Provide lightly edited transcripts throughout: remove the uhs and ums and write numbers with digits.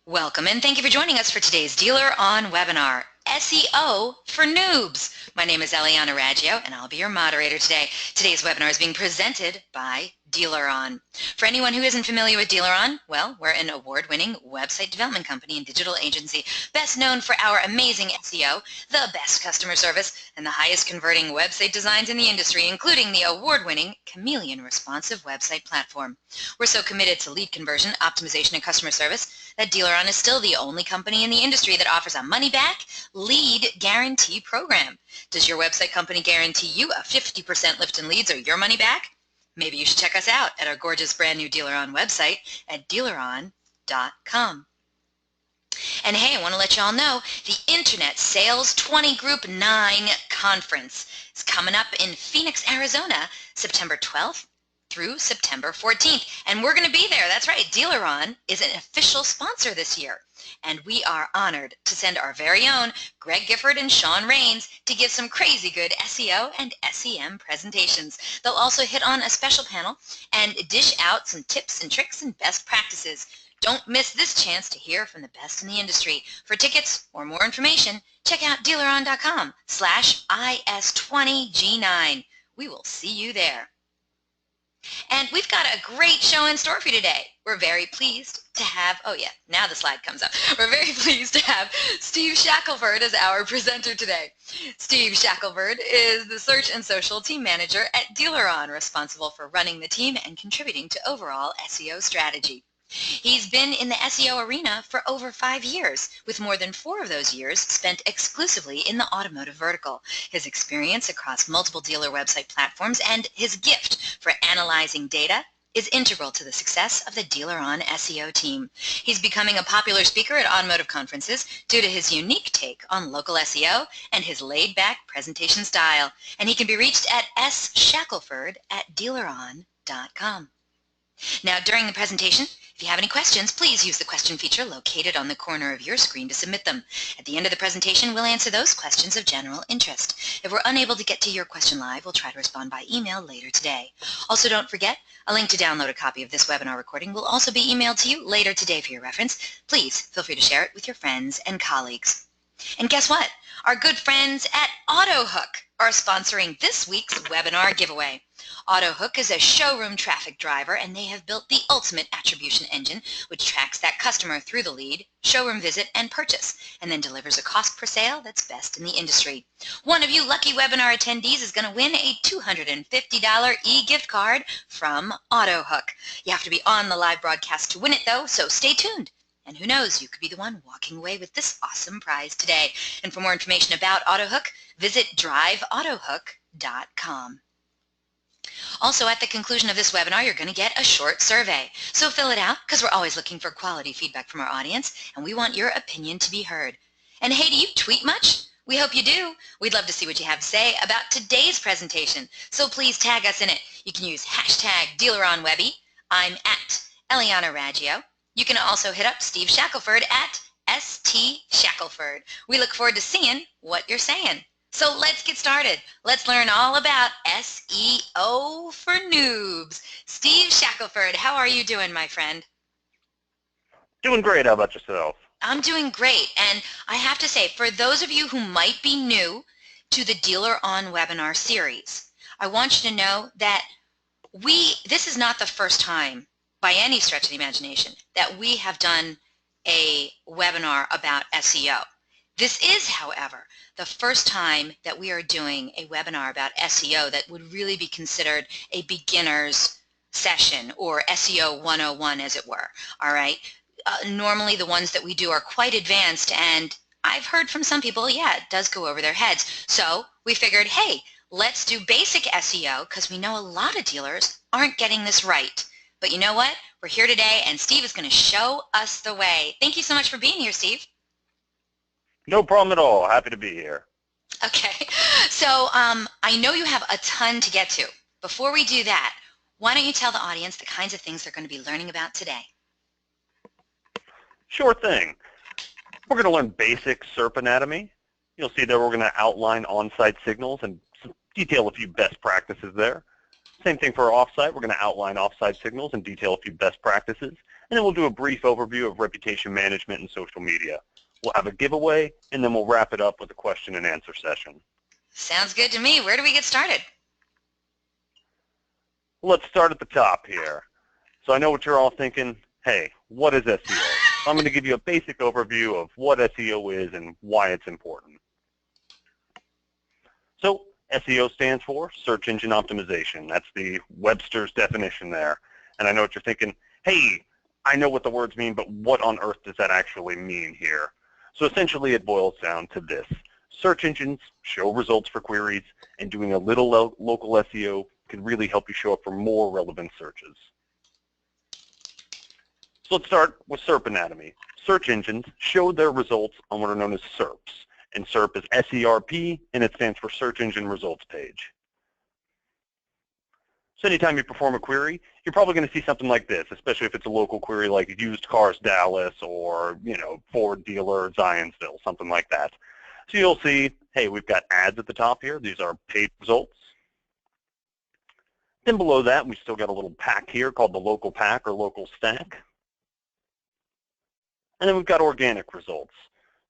Welcome and thank you for joining us for today's DealerOn webinar, SEO for Noobs. My name is Eliana Raggio and I'll be your moderator today. Today's webinar is being presented by DealerOn. For anyone who isn't familiar with DealerOn, well, we're an award-winning website development company and digital agency best known for our amazing SEO, the best customer service, and the highest converting website designs in the industry, including the award-winning Chameleon responsive website platform. We're so committed to lead conversion, optimization, and customer service that DealerOn is still the only company in the industry that offers a money-back lead guarantee program. Does your website company guarantee you a 50% lift in leads or your money back? Maybe you should check us out at our gorgeous brand new DealerOn website at DealerOn.com. And hey, I want to let you all know the Internet Sales 20 Group 9 Conference is coming up in Phoenix, Arizona, September 12th through September 14th. And we're going to be there. That's right. DealerOn is an official sponsor this year. And we are honored to send our very own Greg Gifford and Sean Rains to give some crazy good SEO and SEM presentations. They'll also hit on a special panel and dish out some tips and tricks and best practices. Don't miss this chance to hear from the best in the industry. For tickets or more information, check out DealerOn.com/IS20G9. We will see you there. And we've got a great show in store for you today. We're very pleased to have, oh yeah, now the slide comes up. We're very pleased to have Steve Shackelford as our presenter today. Steve Shackelford is the Search and Social Team Manager at DealerOn, responsible for running the team and contributing to overall SEO strategy. He's been in the SEO arena for over 5 years, with more than 4 of those years spent exclusively in the automotive vertical. His experience across multiple dealer website platforms and his gift for analyzing data is integral to the success of the DealerOn SEO team. He's becoming a popular speaker at automotive conferences due to his unique take on local SEO and his laid-back presentation style. And he can be reached at sshackelford@DealerOn.com. Now, during the presentation, if you have any questions, please use the question feature located on the corner of your screen to submit them. At the end of the presentation, we'll answer those questions of general interest. If we're unable to get to your question live, we'll try to respond by email later today. Also, don't forget, a link to download a copy of this webinar recording will also be emailed to you later today for your reference. Please feel free to share it with your friends and colleagues. And guess what? Our good friends at AutoHook are sponsoring this week's webinar giveaway. AutoHook is a showroom traffic driver, and they have built the ultimate attribution engine, which tracks that customer through the lead, showroom visit, and purchase, and then delivers a cost per sale that's best in the industry. One of you lucky webinar attendees is going to win a $250 e-gift card from AutoHook. You have to be on the live broadcast to win it, though, so stay tuned. And who knows, you could be the one walking away with this awesome prize today. And for more information about AutoHook, visit driveautohook.com. Also, at the conclusion of this webinar, you're going to get a short survey. So fill it out, because we're always looking for quality feedback from our audience, and we want your opinion to be heard. And hey, do you tweet much? We hope you do. We'd love to see what you have to say about today's presentation. So please tag us in it. You can use hashtag DealerOnWebby. I'm at Eliana Raggio. You can also hit up Steve Shackelford at ST Shackelford. We look forward to seeing what you're saying. So let's get started. Let's learn all about SEO for Noobs. Steve Shackelford, how are you doing, my friend? Doing great. How about yourself? I'm doing great. And I have to say, for those of you who might be new to the DealerOn webinar series, I want you to know that this is not the first time, by any stretch of the imagination, that we have done a webinar about SEO. This is, however, the first time that we are doing a webinar about SEO that would really be considered a beginner's session, or SEO 101, as it were. All right. Normally, the ones that we do are quite advanced, and I've heard from some people, yeah, it does go over their heads. So we figured, hey, let's do basic SEO, because we know a lot of dealers aren't getting this right. But you know what? We're here today, and Steve is going to show us the way. Thank you so much for being here, Steve. No problem at all. Happy to be here. Okay. So I know you have a ton to get to. Before we do that, why don't you tell the audience the kinds of things they're going to be learning about today? Sure thing. We're going to learn basic SERP anatomy. You'll see that we're going to outline on-site signals and detail a few best practices there. Same thing for our off-site. We're going to outline off-site signals and detail a few best practices. and then we'll do a brief overview of reputation management and social media. We'll have a giveaway, and then we'll wrap it up with a question and answer session. Sounds good to me. Where do we get started? Let's start at the top here. So I know what you're all thinking. Hey, what is SEO? So I'm going to give you a basic overview of what SEO is and why it's important. So SEO stands for search engine optimization. That's the Webster's definition there. And I know what you're thinking. Hey, I know what the words mean, but what on earth does that actually mean here? So essentially it boils down to this. Search engines show results for queries, and doing a little local SEO can really help you show up for more relevant searches. So let's start with SERP anatomy. Search engines show their results on what are known as SERPs. And SERP is SERP, and it stands for Search Engine Results Page. So anytime you perform a query, you're probably going to see something like this, especially if it's a local query like used cars Dallas or, Ford dealer Zionsville, something like that. So you'll see, hey, we've got ads at the top here. These are paid results. Then below that, we still got a little pack here called the local pack or local stack. And then we've got organic results.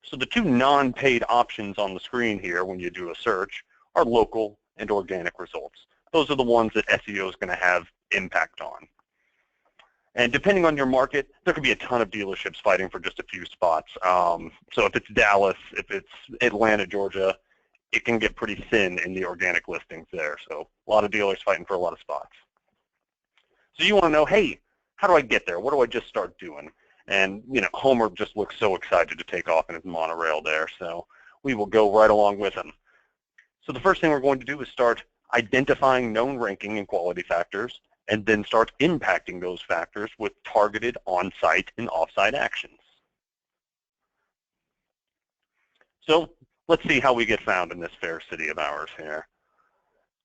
So the two non-paid options on the screen here when you do a search are local and organic results. Those are the ones that SEO is going to have impact on. And depending on your market, there could be a ton of dealerships fighting for just a few spots. So if it's Dallas, if it's Atlanta, Georgia, it can get pretty thin in the organic listings there. So a lot of dealers fighting for a lot of spots. So you want to know, hey, how do I get there? What do I just start doing? And, Homer just looks so excited to take off in his monorail there. So we will go right along with him. So the first thing we're going to do is start identifying known ranking and quality factors, and then start impacting those factors with targeted on-site and off-site actions. So let's see how we get found in this fair city of ours here.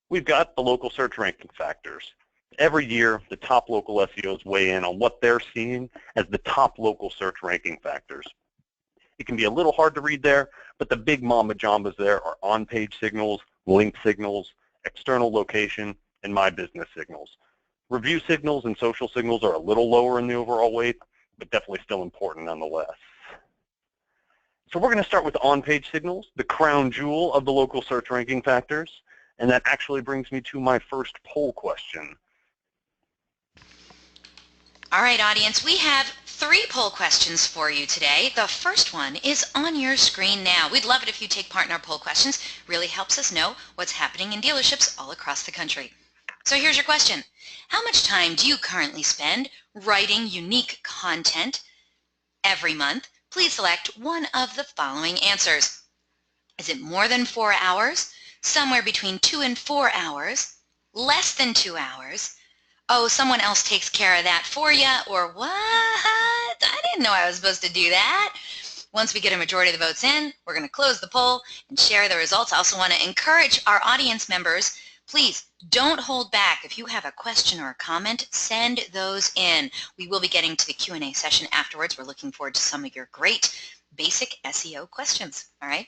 We've got the local search ranking factors. Every year, the top local SEOs weigh in on what they're seeing as the top local search ranking factors. It can be a little hard to read there, but the big mamba jambas there are on-page signals, link signals, external location, and my business signals. Review signals and social signals are a little lower in the overall weight, but definitely still important nonetheless. So we're going to start with on-page signals, the crown jewel of the local search ranking factors, and that actually brings me to my first poll question. All right, audience, we have 3 poll questions for you today. The first one is on your screen now. We'd love it if you take part in our poll questions. Really helps us know what's happening in dealerships all across the country. So here's your question. How much time do you currently spend writing unique content every month? Please select one of the following answers. Is it more than 4 hours? Somewhere between 2 and 4 hours? Less than 2 hours? Oh, someone else takes care of that for you, or what? I didn't know I was supposed to do that. Once we get a majority of the votes in, we're going to close the poll and share the results. I also want to encourage our audience members, please don't hold back. If you have a question or a comment, send those in. We will be getting to the Q&A session afterwards. We're looking forward to some of your great basic SEO questions. All right.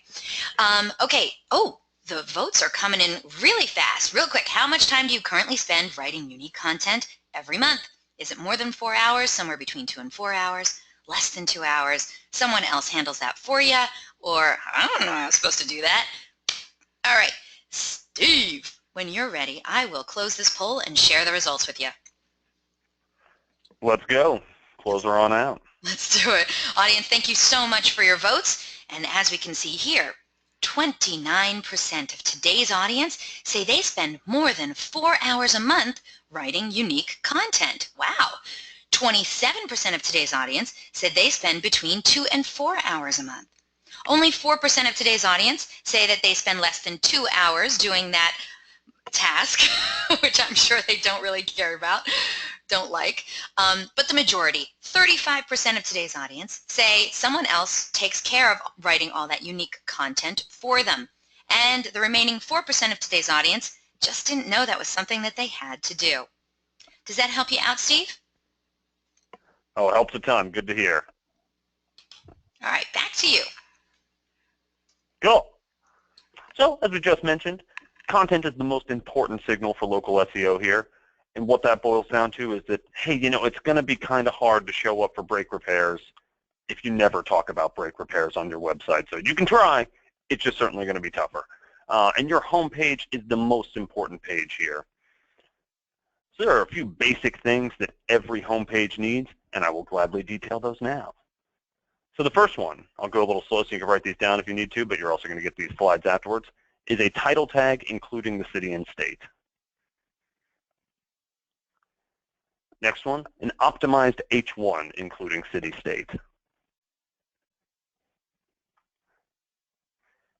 Okay. Oh, the votes are coming in really fast, real quick. How much time do you currently spend writing unique content every month? Is it more than 4 hours, somewhere between 2 and 4 hours, less than 2 hours? Someone else handles that for you, or I don't know how I'm supposed to do that. All right, Steve, when you're ready, I will close this poll and share the results with you. Let's go. Close her on out. Let's do it. Audience, thank you so much for your votes. And as we can see here, 29% of today's audience say they spend more than 4 hours a month writing unique content. Wow. 27% of today's audience said they spend between 2 and 4 hours a month. Only 4% of today's audience say that they spend less than 2 hours doing that task, which I'm sure they don't really care about, don't like. But the majority, 35% of today's audience, say someone else takes care of writing all that unique content for them. And the remaining 4% of today's audience just didn't know that was something that they had to do. Does that help you out, Steve? Oh, it helps a ton. Good to hear. All right, back to you. Cool. So, as we just mentioned, content is the most important signal for local SEO here. And what that boils down to is that, hey, it's going to be kind of hard to show up for brake repairs if you never talk about brake repairs on your website. So you can try, it's just certainly going to be tougher. And your home page is the most important page here. So there are a few basic things that every home page needs, and I will gladly detail those now. So the first one, I'll go a little slow so you can write these down if you need to, but you're also going to get these slides afterwards, is a title tag including the city and state. Next one, an optimized H1 including city-state.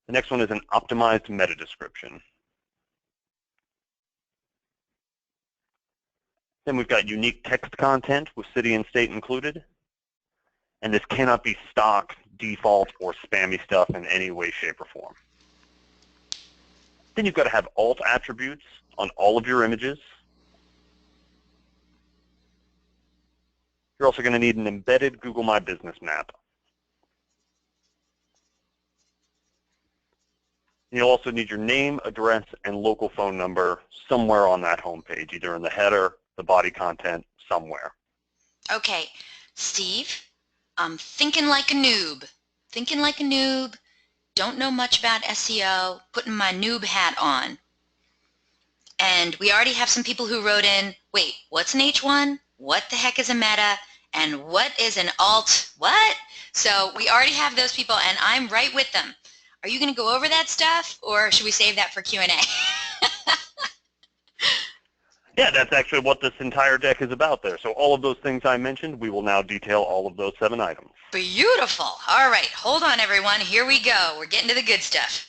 The next one is an optimized meta description. Then we've got unique text content with city and state included. And this cannot be stock, default, or spammy stuff in any way, shape, or form. Then you've got to have alt attributes on all of your images. You're also going to need an embedded Google My Business map. You'll also need your name, address, and local phone number somewhere on that home page, either in the header, the body content, somewhere. Okay, Steve, I'm thinking like a noob. Thinking like a noob, don't know much about SEO, putting my noob hat on. And we already have some people who wrote in, wait, what's an H1? What the heck is a meta? And what is an alt? What? So we already have those people, and I'm right with them. Are you going to go over that stuff, or should we save that for Q&A? Yeah, that's actually what this entire deck is about there. So all of those things I mentioned, we will now detail all of those 7 items. Beautiful. All right, hold on, everyone. Here we go. We're getting to the good stuff.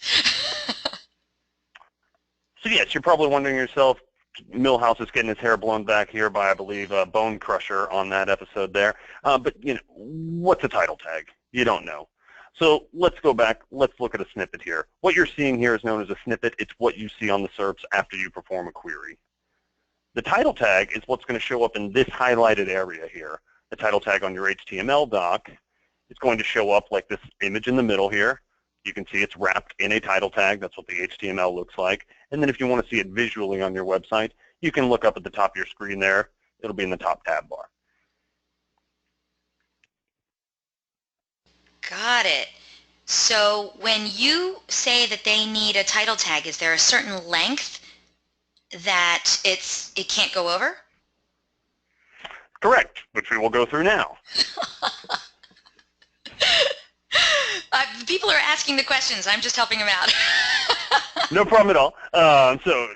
So yes, you're probably wondering yourself, Millhouse is getting his hair blown back here by, I believe, Bone Crusher on that episode there. But what's a title tag? You don't know. So let's go back. Let's look at a snippet here. What you're seeing here is known as a snippet. It's what you see on the SERPs after you perform a query. The title tag is what's going to show up in this highlighted area here. The title tag on your HTML doc is going to show up like this image in the middle here. You can see it's wrapped in a title tag. That's what the HTML looks like. And then if you want to see it visually on your website, you can look up at the top of your screen there. It'll be in the top tab bar. Got it. So when you say that they need a title tag, is there a certain length that it can't go over? Correct, which we will go through now. People are asking the questions. I'm just helping them out. No problem at all. So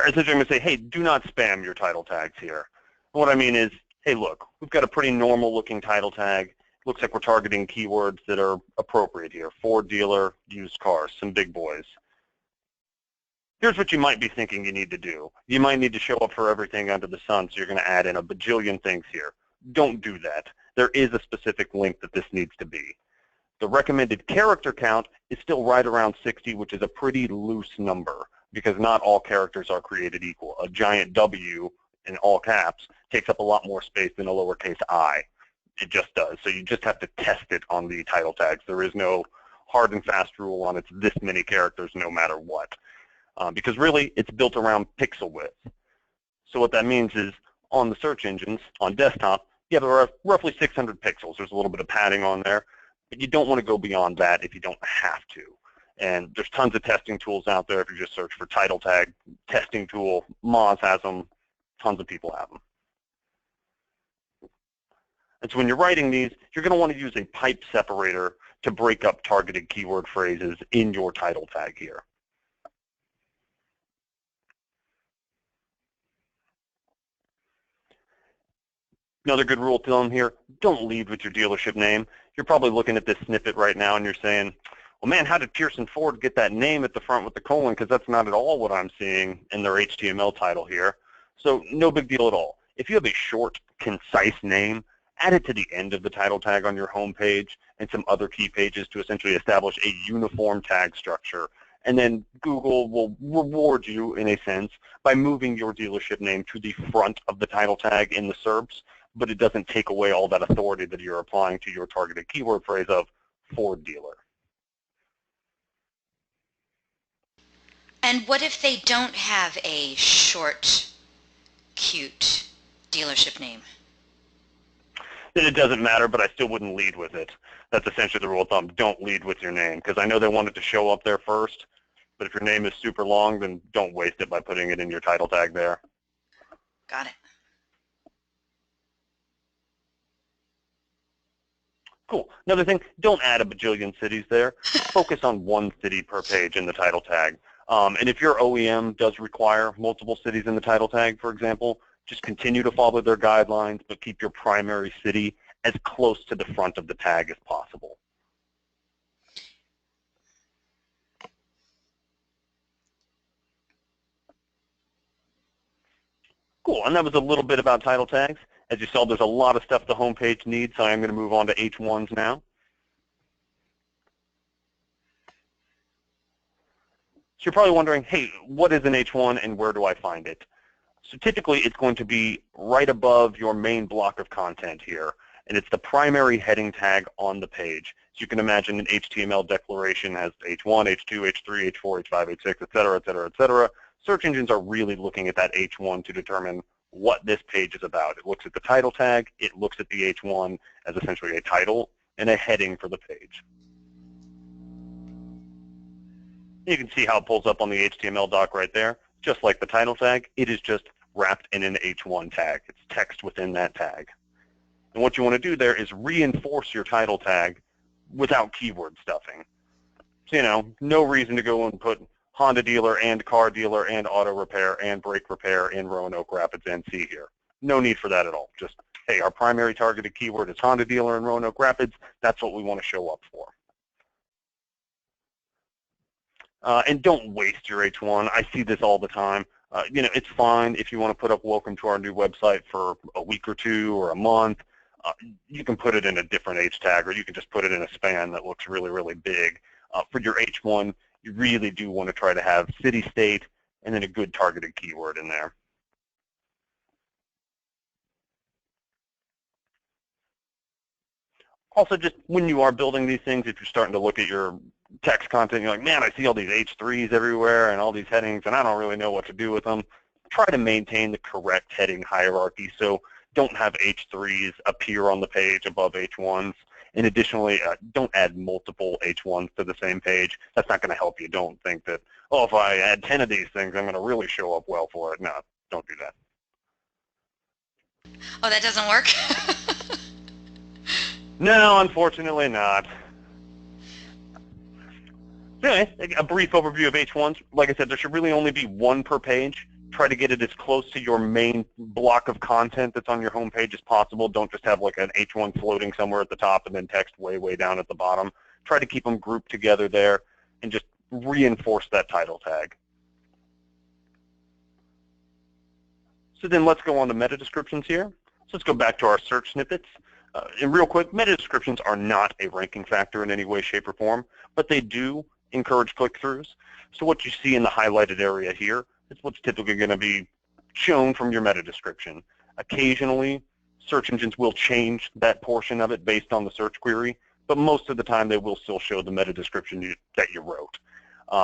essentially I'm going to say, hey, do not spam your title tags here. What I mean is, hey, look, we've got a pretty normal looking title tag. Looks like we're targeting keywords that are appropriate here. Ford dealer, used cars, some big boys. Here's what you might be thinking you need to do. You might need to show up for everything under the sun, so you're going to add in a bajillion things here. Don't do that. There is a specific length that this needs to be. The recommended character count is still right around 60, which is a pretty loose number because not all characters are created equal. A giant W in all caps takes up a lot more space than a lowercase I. It just does. So you just have to test it on the title tags. There is no hard and fast rule on it's this many characters no matter what. Because really, it's built around pixel width. So what that means is on the search engines, on desktop, you have roughly 600 pixels. There's a little bit of padding on there. But you don't want to go beyond that if you don't have to. And there's tons of testing tools out there. If you just search for title tag, testing tool, Moz has them, tons of people have them. And so when you're writing these, you're going to want to use a pipe separator to break up targeted keyword phrases in your title tag here. Another good rule of thumb here, don't lead with your dealership name. You're probably looking at this snippet right now and you're saying, well, man, how did Pearson Ford get that name at the front with the colon? Because that's not at all what I'm seeing in their HTML title here. So no big deal at all. If you have a short, concise name, add it to the end of the title tag on your home page and some other key pages to essentially establish a uniform tag structure. And then Google will reward you, in a sense, by moving your dealership name to the front of the title tag in the SERPs, but it doesn't take away all that authority that you're applying to your targeted keyword phrase of Ford dealer. And what if they don't have a short cute dealership name? It doesn't matter, but I still wouldn't lead with it. That's essentially the rule of thumb. Don't lead with your name, because I know they want it to show up there first, but if your name is super long, then don't waste it by putting it in your title tag there. Got it. Cool. Another thing, don't add a bajillion cities there. Focus on one city per page in the title tag. And if your OEM does require multiple cities in the title tag, for example, just continue to follow their guidelines, but keep your primary city as close to the front of the tag as possible. Cool, and that was a little bit about title tags. As you saw, there's a lot of stuff the homepage needs, so I'm going to move on to H1s now. So you're probably wondering, hey, what is an H1 and where do I find it? So typically it's going to be right above your main block of content here, and it's the primary heading tag on the page. So you can imagine an HTML declaration has H1, H2, H3, H4, H5, H6, et cetera, et cetera, et cetera. Search engines are really looking at that H1 to determine what this page is about. It looks at the title tag, it looks at the H1 as essentially a title and a heading for the page. You can see how it pulls up on the HTML doc right there. Just like the title tag, it is just wrapped in an H1 tag. It's text within that tag. And what you want to do there is reinforce your title tag without keyword stuffing. So, no reason to go and put Honda dealer and car dealer and auto repair and brake repair in Roanoke Rapids, NC here. No need for that at all. Just, hey, our primary targeted keyword is Honda dealer in Roanoke Rapids. That's what we want to show up for. And don't waste your H1. I see this all the time. It's fine if you want to put up welcome to our new website for a week or two or a month. You can put it in a different H tag, or you can just put it in a span that looks really, really big. For your H1, you really do want to try to have city, state, and then a good targeted keyword in there. Also, just when you are building these things, if you're starting to look at your text content, you're like, man, I see all these H3s everywhere and all these headings, and I don't really know what to do with them. Try to maintain the correct heading hierarchy. So don't have H3s appear on the page above H1s. And additionally, don't add multiple H1s to the same page. That's not going to help you. Don't think that, oh, if I add 10 of these things, I'm going to really show up well for it. No, don't do that. Oh, that doesn't work? No, unfortunately not. So anyway, a brief overview of H1s. Like I said, there should really only be one per page. Try to get it as close to your main block of content that's on your home page as possible. Don't just have like an H1 floating somewhere at the top and then text way, way down at the bottom. Try to keep them grouped together there and just reinforce that title tag. So then let's go on to meta descriptions here. So let's go back to our search snippets. And real quick, meta descriptions are not a ranking factor in any way, shape, or form, but they do encourage click-throughs. So what you see in the highlighted area here is what's typically going to be shown from your meta description. Occasionally, search engines will change that portion of it based on the search query, but most of the time they will still show the meta description that you wrote.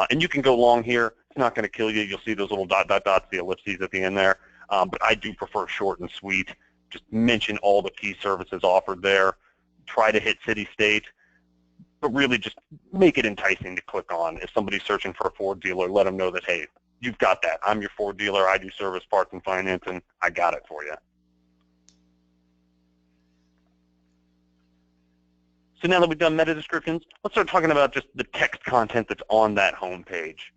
And you can go long here. It's not going to kill you. You'll see those little dot, dot, dots, the ellipses at the end there. But I do prefer short and sweet. Just mention all the key services offered there. Try to hit city, state, but really just make it enticing to click on. If somebody's searching for a Ford dealer, let them know that, hey, you've got that. I'm your Ford dealer. I do service, parts, and finance, and I got it for you. So now that we've done meta descriptions, let's start talking about just the text content that's on that home page.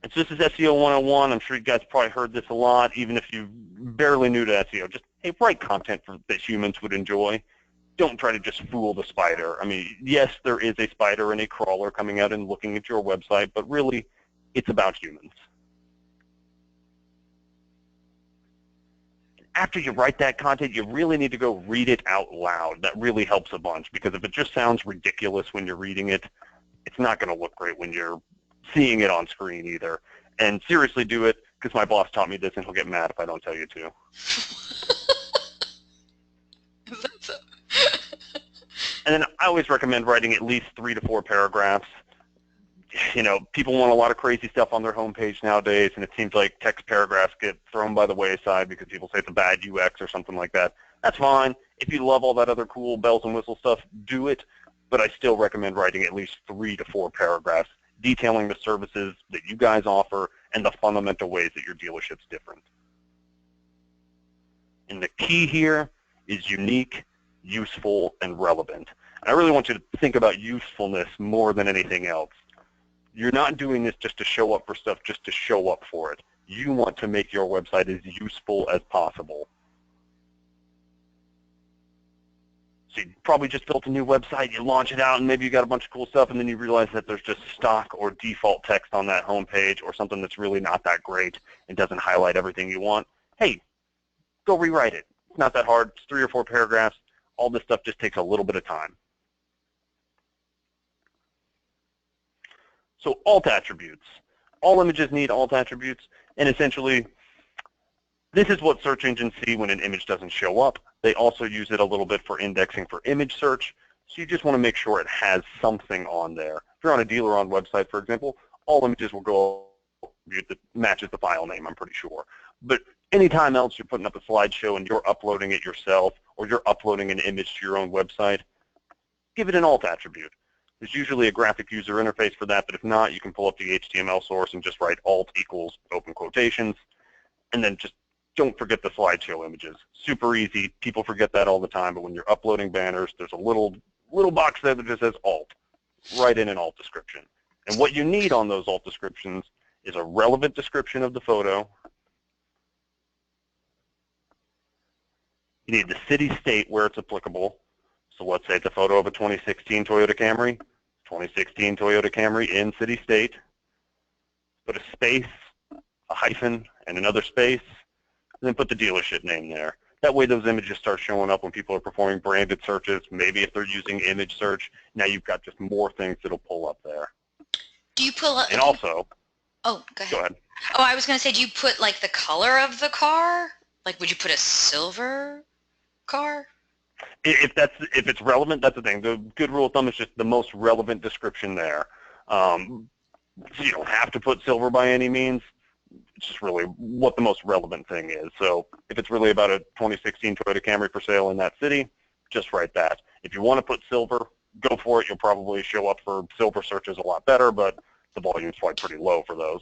And so this is SEO 101. I'm sure you guys probably heard this a lot, even if you're barely new to SEO. Just, hey, write content that humans would enjoy. Don't try to just fool the spider. I mean, yes, there is a spider and a crawler coming out and looking at your website, but really, it's about humans. After you write that content, you really need to go read it out loud. That really helps a bunch, because if it just sounds ridiculous when you're reading it, it's not going to look great when you're seeing it on screen either. And seriously do it, because my boss taught me this and he'll get mad if I don't tell you to. Is that so? And then I always recommend writing at least 3 to 4 paragraphs. people want a lot of crazy stuff on their homepage nowadays, and it seems like text paragraphs get thrown by the wayside because people say it's a bad UX or something like that. That's fine. If you love all that other cool bells and whistles stuff, do it. But I still recommend writing at least 3 to 4 paragraphs detailing the services that you guys offer and the fundamental ways that your dealership's different. And the key here is unique, useful, and relevant. And I really want you to think about usefulness more than anything else. You're not doing this just to show up for stuff, just to show up for it. You want to make your website as useful as possible. So you probably just built a new website, you launch it out, and maybe you got a bunch of cool stuff, and then you realize that there's just stock or default text on that homepage or something that's really not that great and doesn't highlight everything you want. Hey, go rewrite it. It's not that hard. It's 3 or 4 paragraphs. All this stuff just takes a little bit of time. So alt attributes. All images need alt attributes, and essentially, this is what search engines see when an image doesn't show up. They also use it a little bit for indexing for image search, so you just want to make sure it has something on there. If you're on a DealerOn website, for example, all images will go that matches the file name, I'm pretty sure. But anytime else you're putting up a slideshow and you're uploading it yourself, or you're uploading an image to your own website, give it an alt attribute. There's usually a graphic user interface for that, but if not, you can pull up the HTML source and just write alt equals open quotations, and then just don't forget the slideshow images. Super easy. People forget that all the time, but when you're uploading banners, there's a little box there that just says alt. Write in an alt description. And what you need on those alt descriptions is a relevant description of the photo. You need the city, state where it's applicable. So let's say it's a photo of a 2016 Toyota Camry. 2016 Toyota Camry in city, state. Put a space, a hyphen, and another space. And then put the dealership name there. That way those images start showing up when people are performing branded searches. Maybe if they're using image search, now you've got just more things that'll pull up there. Do you pull up? And also, oh, go ahead. Go ahead. Oh, I was going to say, do you put like the color of the car? Like, would you put a silver car? If it's relevant, that's the thing. The good rule of thumb is just the most relevant description there. So you don't have to put silver by any means. It's just really what the most relevant thing is. So if it's really about a 2016 Toyota Camry for sale in that city, just write that. If you want to put silver, go for it. You'll probably show up for silver searches a lot better, but the volume's probably pretty low for those.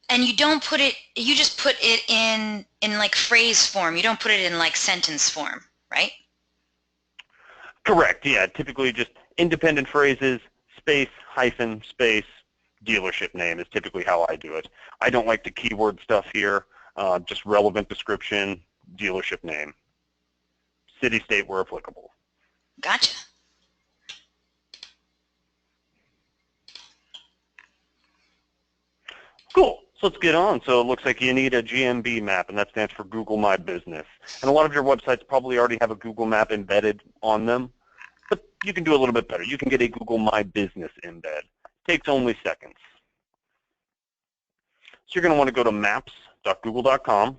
And you don't put it, you just put it in like phrase form. You don't put it in like sentence form, right? Correct, yeah. Typically just independent phrases, space, hyphen, space, dealership name is typically how I do it. I don't like the keyword stuff here. Just relevant description, dealership name. City, state where applicable. Gotcha. Cool. So let's get on. So it looks like you need a GMB map, and that stands for Google My Business. And a lot of your websites probably already have a Google map embedded on them, but you can do a little bit better. You can get a Google My Business embed. Takes only seconds. So you're going to want to go to maps.google.com.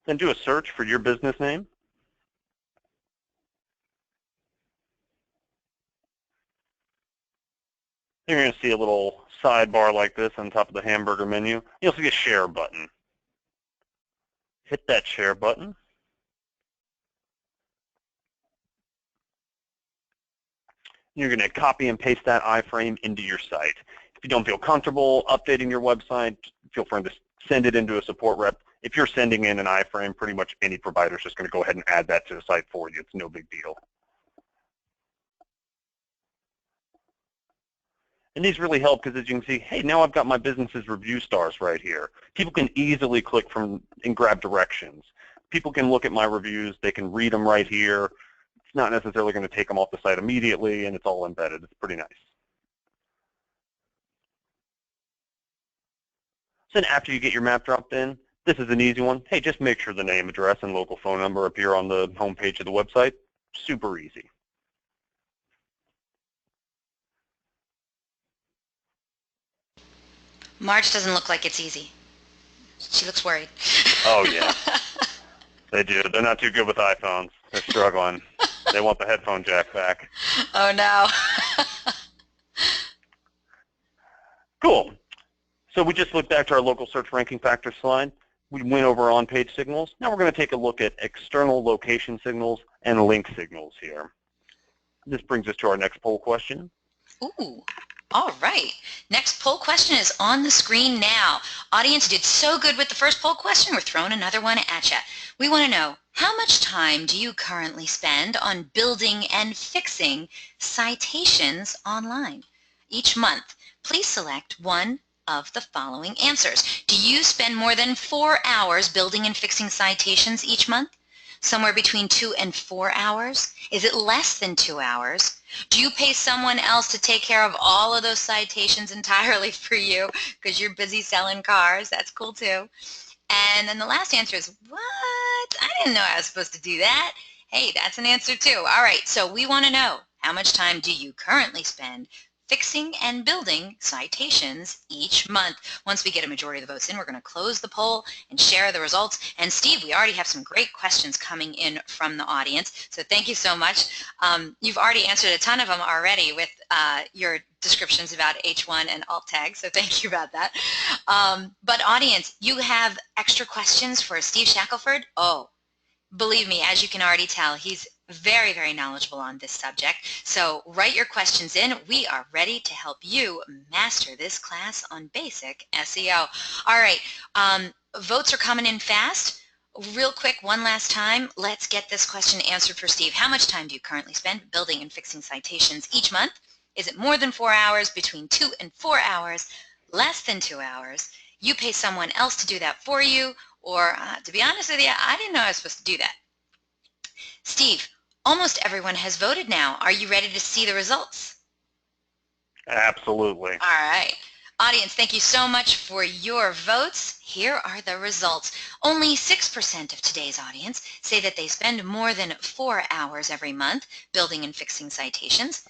Then do a search for your business name. You're going to see a little sidebar like this on top of the hamburger menu. You'll see a share button. Hit that share button. You're going to copy and paste that iframe into your site. If you don't feel comfortable updating your website, feel free to send it into a support rep. If you're sending in an iframe, pretty much any provider is just going to go ahead and add that to the site for you. It's no big deal. And these really help because as you can see, hey, now I've got my business's review stars right here. People can easily click from and grab directions. People can look at my reviews. They can read them right here. It's not necessarily going to take them off the site immediately, and it's all embedded. It's pretty nice. So then after you get your map dropped in, this is an easy one. Hey, just make sure the name, address, and local phone number appear on the home page of the website. Super easy. Marge doesn't look like it's easy. She looks worried. Oh, yeah. They do. They're not too good with iPhones. They're struggling. They want the headphone jack back. Oh, no. Cool. So we just looked back to our local search ranking factor slide. We went over on-page signals. Now we're going to take a look at external location signals and link signals here. This brings us to our next poll question. Ooh, all right. Next poll question is on the screen now. Audience did so good with the first poll question, we're throwing another one at you. We want to know, how much time do you currently spend on building and fixing citations online each month? Please select one of the following answers. Do you spend more than 4 hours building and fixing citations each month? Somewhere between 2 and 4 hours? Is it less than 2 hours? Do you pay someone else to take care of all of those citations entirely for you because you're busy selling cars? That's cool too. And then the last answer is, what? I didn't know I was supposed to do that. Hey, that's an answer too. All right, so we want to know, how much time do you currently spend fixing and building citations each month? Once we get a majority of the votes in, we're going to close the poll and share the results. And Steve, we already have some great questions coming in from the audience, so thank you so much. You've already answered a ton of them already with your descriptions about H1 and alt tags, so thank you about that. But audience, you have extra questions for Steve Shackelford? Oh, believe me, as you can already tell, he's very, very knowledgeable on this subject. So write your questions in. We are ready to help you master this class on basic SEO. All right, votes are coming in fast. Real quick, one last time, let's get this question answered for Steve. How much time do you currently spend building and fixing citations each month? Is it more than 4 hours, between 2 and 4 hours, less than 2 hours? You pay someone else to do that for you, or to be honest with you, I didn't know I was supposed to do that. Steve, almost everyone has voted now. Are you ready to see the results? Absolutely. All right. Audience, thank you so much for your votes. Here are the results. Only 6% of today's audience say that they spend more than 4 hours every month building and fixing citations.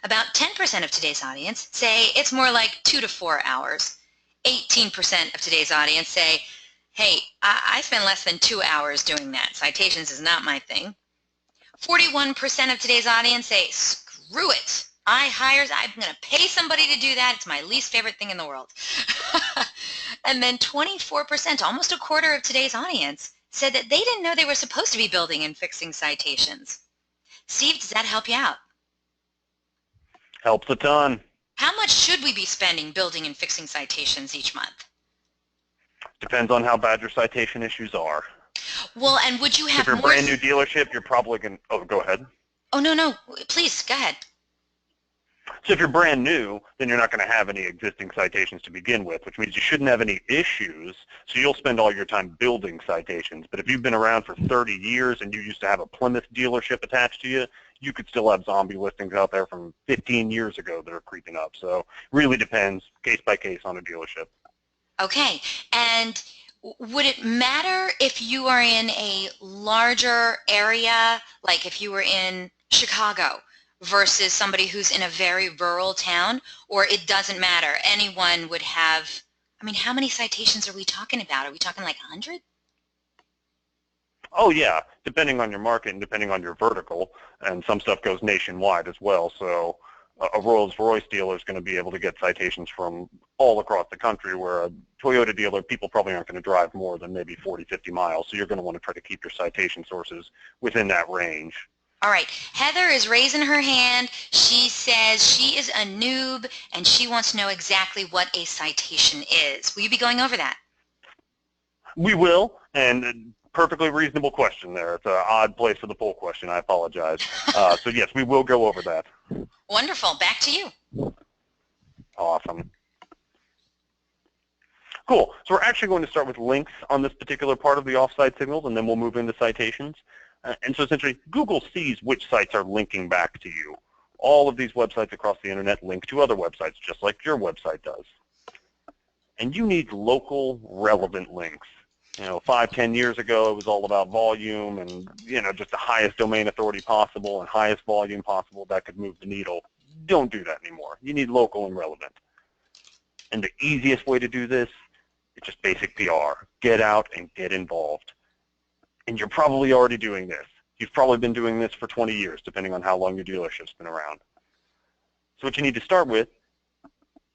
About 10% of today's audience say it's more like 2 to 4 hours. 18% of today's audience say, hey, I spend less than 2 hours doing that. Citations is not my thing. 41% of today's audience say, screw it. I'm going to pay somebody to do that. It's my least favorite thing in the world. And then 24%, almost a quarter of today's audience, said that they didn't know they were supposed to be building and fixing citations. Steve, does that help you out? Helps a ton. How much should we be spending building and fixing citations each month? Depends on how bad your citation issues are. Well, and would you have if you're more... a brand new dealership, you're probably going to... Oh, go ahead. Oh, no. Please, go ahead. So if you're brand new, then you're not going to have any existing citations to begin with, which means you shouldn't have any issues, so you'll spend all your time building citations. But if you've been around for 30 years and you used to have a Plymouth dealership attached to you, you could still have zombie listings out there from 15 years ago that are creeping up. So it really depends, case by case, on a dealership. Okay. And would it matter if you are in a larger area, like if you were in Chicago versus somebody who's in a very rural town, or it doesn't matter? Anyone would have, I mean, how many citations are we talking about? Are we talking like 100? Oh, yeah, depending on your market and depending on your vertical, and some stuff goes nationwide as well. So a Rolls-Royce dealer is going to be able to get citations from all across the country, where a Toyota dealer, people probably aren't going to drive more than maybe 40, 50 miles. So you're going to want to try to keep your citation sources within that range. All right. Heather is raising her hand. She says she is a noob and she wants to know exactly what a citation is. Will you be going over that? We will, and perfectly reasonable question there. It's an odd place for the poll question. I apologize. So yes, we will go over that. Wonderful. Back to you. Awesome. Cool. So we're actually going to start with links on this particular part of the offsite signals, and then we'll move into citations. And so essentially, Google sees which sites are linking back to you. All of these websites across the internet link to other websites, just like your website does. And you need local relevant links. 5, 10 years ago, it was all about volume and, just the highest domain authority possible and highest volume possible that could move the needle. Don't do that anymore. You need local and relevant. And the easiest way to do this is just basic PR. Get out and get involved. And you're probably already doing this. You've probably been doing this for 20 years, depending on how long your dealership's been around. So what you need to start with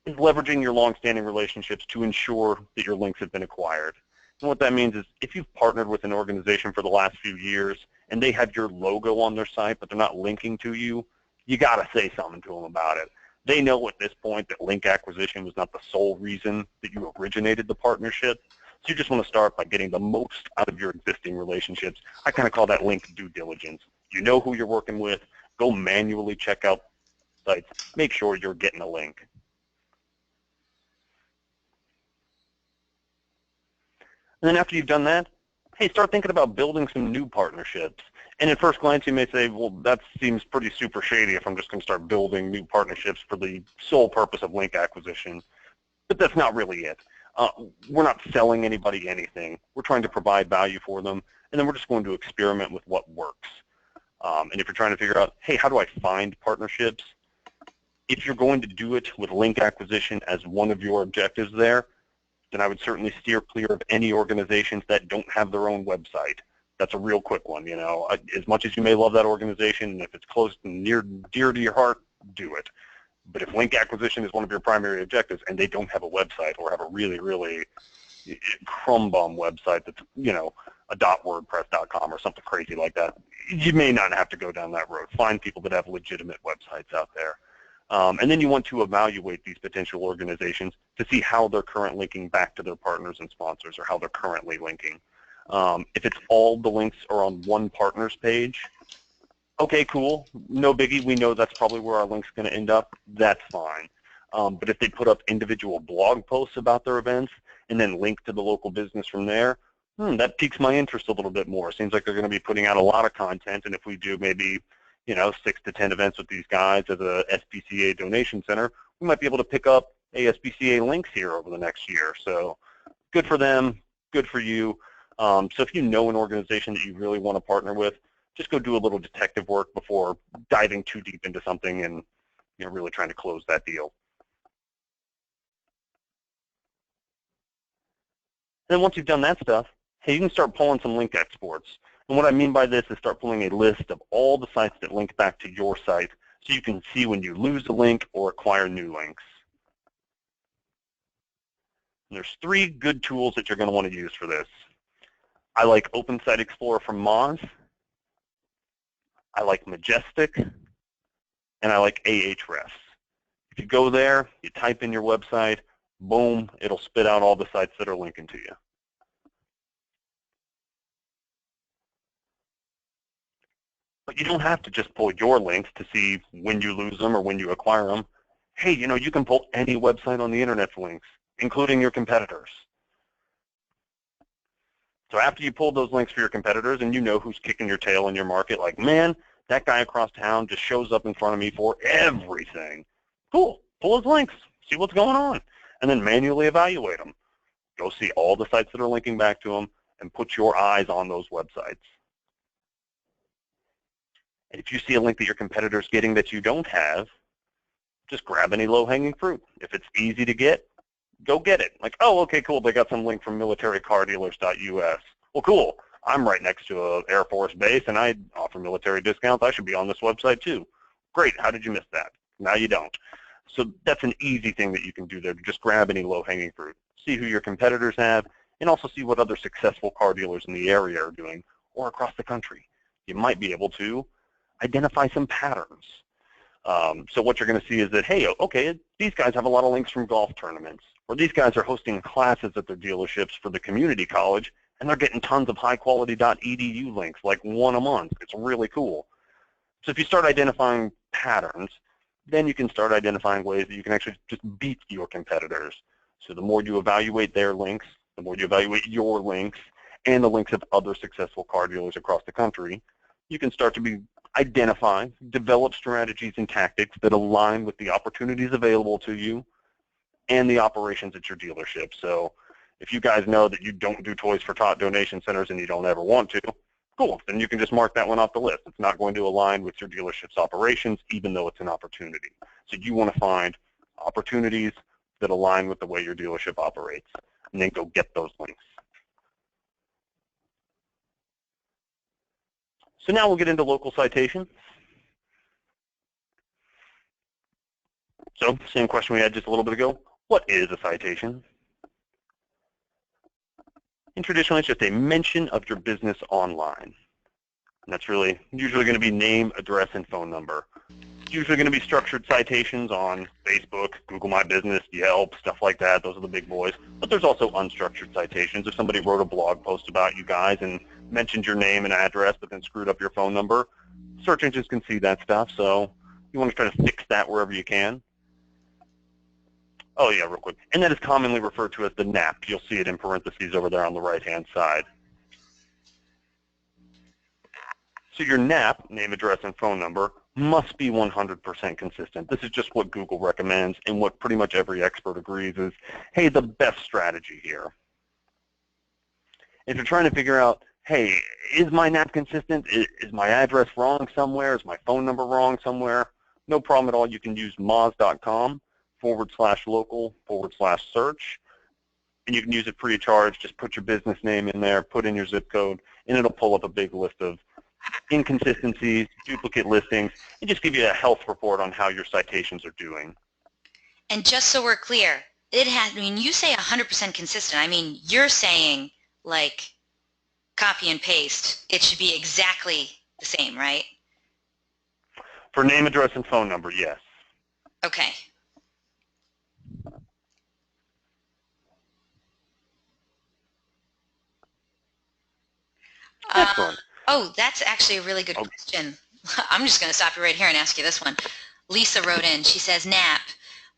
is leveraging your long-standing relationships to ensure that your links have been acquired. And what that means is if you've partnered with an organization for the last few years and they have your logo on their site, but they're not linking to you, you got to say something to them about it. They know at this point that link acquisition was not the sole reason that you originated the partnership. So you just want to start by getting the most out of your existing relationships. I kind of call that link due diligence. You know who you're working with. Go manually check out sites. Make sure you're getting a link. And then after you've done that, hey, start thinking about building some new partnerships. And at first glance, you may say, well, that seems pretty super shady if I'm just going to start building new partnerships for the sole purpose of link acquisition. But that's not really it. We're not selling anybody anything. We're trying to provide value for them, and then we're just going to experiment with what works. And if you're trying to figure out, hey, how do I find partnerships? If you're going to do it with link acquisition as one of your objectives there, then I would certainly steer clear of any organizations that don't have their own website. That's a real quick one, you know. As much as you may love that organization, and if it's close and dear to your heart, do it. But if link acquisition is one of your primary objectives and they don't have a website or have a really, really crumb bum website that's, you know, a .wordpress.com or something crazy like that, you may not have to go down that road. Find people that have legitimate websites out there. And then you want to evaluate these potential organizations to see how they're currently linking back to their partners and sponsors, or how they're currently linking. If it's all the links are on one partner's page, okay, cool, no biggie. We know that's probably where our link's going to end up. That's fine. But if they put up individual blog posts about their events and then link to the local business from there, that piques my interest a little bit more. It seems like they're going to be putting out a lot of content, and if we do maybe, you know, 6 to 10 events with these guys as a SPCA donation center, we might be able to pick up SPCA links here over the next year. So good for them, good for you. So if you know an organization that you really want to partner with, just go do a little detective work before diving too deep into something and, you know, really trying to close that deal. And then once you've done that stuff, hey, you can start pulling some link exports. And what I mean by this is start pulling a list of all the sites that link back to your site so you can see when you lose a link or acquire new links. And there's 3 good tools that you're going to want to use for this. I like Open Site Explorer from Moz. I like Majestic, and I like Ahrefs. If you go there, you type in your website, boom, it'll spit out all the sites that are linking to you. But you don't have to just pull your links to see when you lose them or when you acquire them. Hey, you know, you can pull any website on the internet for links, including your competitors. So after you pull those links for your competitors and you know who's kicking your tail in your market, like, man, that guy across town just shows up in front of me for everything. Cool, pull his links, see what's going on, and then manually evaluate them. Go see all the sites that are linking back to them and put your eyes on those websites. And if you see a link that your competitor's getting that you don't have, just grab any low-hanging fruit. If it's easy to get, go get it. Like, oh, okay, cool, they got some link from militarycardealers.us. Well, cool. I'm right next to an Air Force base, and I offer military discounts. I should be on this website, too. Great. How did you miss that? Now you don't. So that's an easy thing that you can do there. Just grab any low-hanging fruit. See who your competitors have, and also see what other successful car dealers in the area are doing or across the country. You might be able to identify some patterns. So what you're going to see is that, hey, okay, these guys have a lot of links from golf tournaments, or these guys are hosting classes at their dealerships for the community college, and they're getting tons of high-quality .edu links, like 1 a month. It's really cool. So if you start identifying patterns, then you can start identifying ways that you can actually just beat your competitors. So the more you evaluate their links, the more you evaluate your links, and the links of other successful car dealers across the country, you can start to identify, develop strategies and tactics that align with the opportunities available to you and the operations at your dealership. So if you guys know that you don't do Toys for Tot donation centers and you don't ever want to, cool, then you can just mark that one off the list. It's not going to align with your dealership's operations, even though it's an opportunity. So you want to find opportunities that align with the way your dealership operates, and then go get those links. So now we'll get into local citations. So same question we had just a little bit ago. What is a citation? And traditionally, it's just a mention of your business online. And that's really usually going to be name, address, and phone number. It's usually going to be structured citations on Facebook, Google My Business, Yelp, stuff like that. Those are the big boys. But there's also unstructured citations. If somebody wrote a blog post about you guys and mentioned your name and address but then screwed up your phone number, search engines can see that stuff. So you want to try to fix that wherever you can. Oh yeah, real quick. And that is commonly referred to as the NAP. You'll see it in parentheses over there on the right-hand side. So your NAP, name, address, and phone number, must be 100% consistent. This is just what Google recommends and what pretty much every expert agrees is, hey, the best strategy here. If you're trying to figure out, hey, is my NAP consistent? Is my address wrong somewhere? Is my phone number wrong somewhere? No problem at all. You can use moz.com/local/search, and you can use it free of charge. Just put your business name in there, put in your zip code, and it'll pull up a big list of inconsistencies, duplicate listings, and just give you a health report on how your citations are doing. And just so we're clear, I mean, you say 100% consistent. I mean, you're saying like copy and paste. It should be exactly the same, right? For name, address, and phone number, yes. Okay. Excellent. Oh, that's actually a really good question. I'm just going to stop you right here and ask you this one. Lisa wrote in. She says, NAP,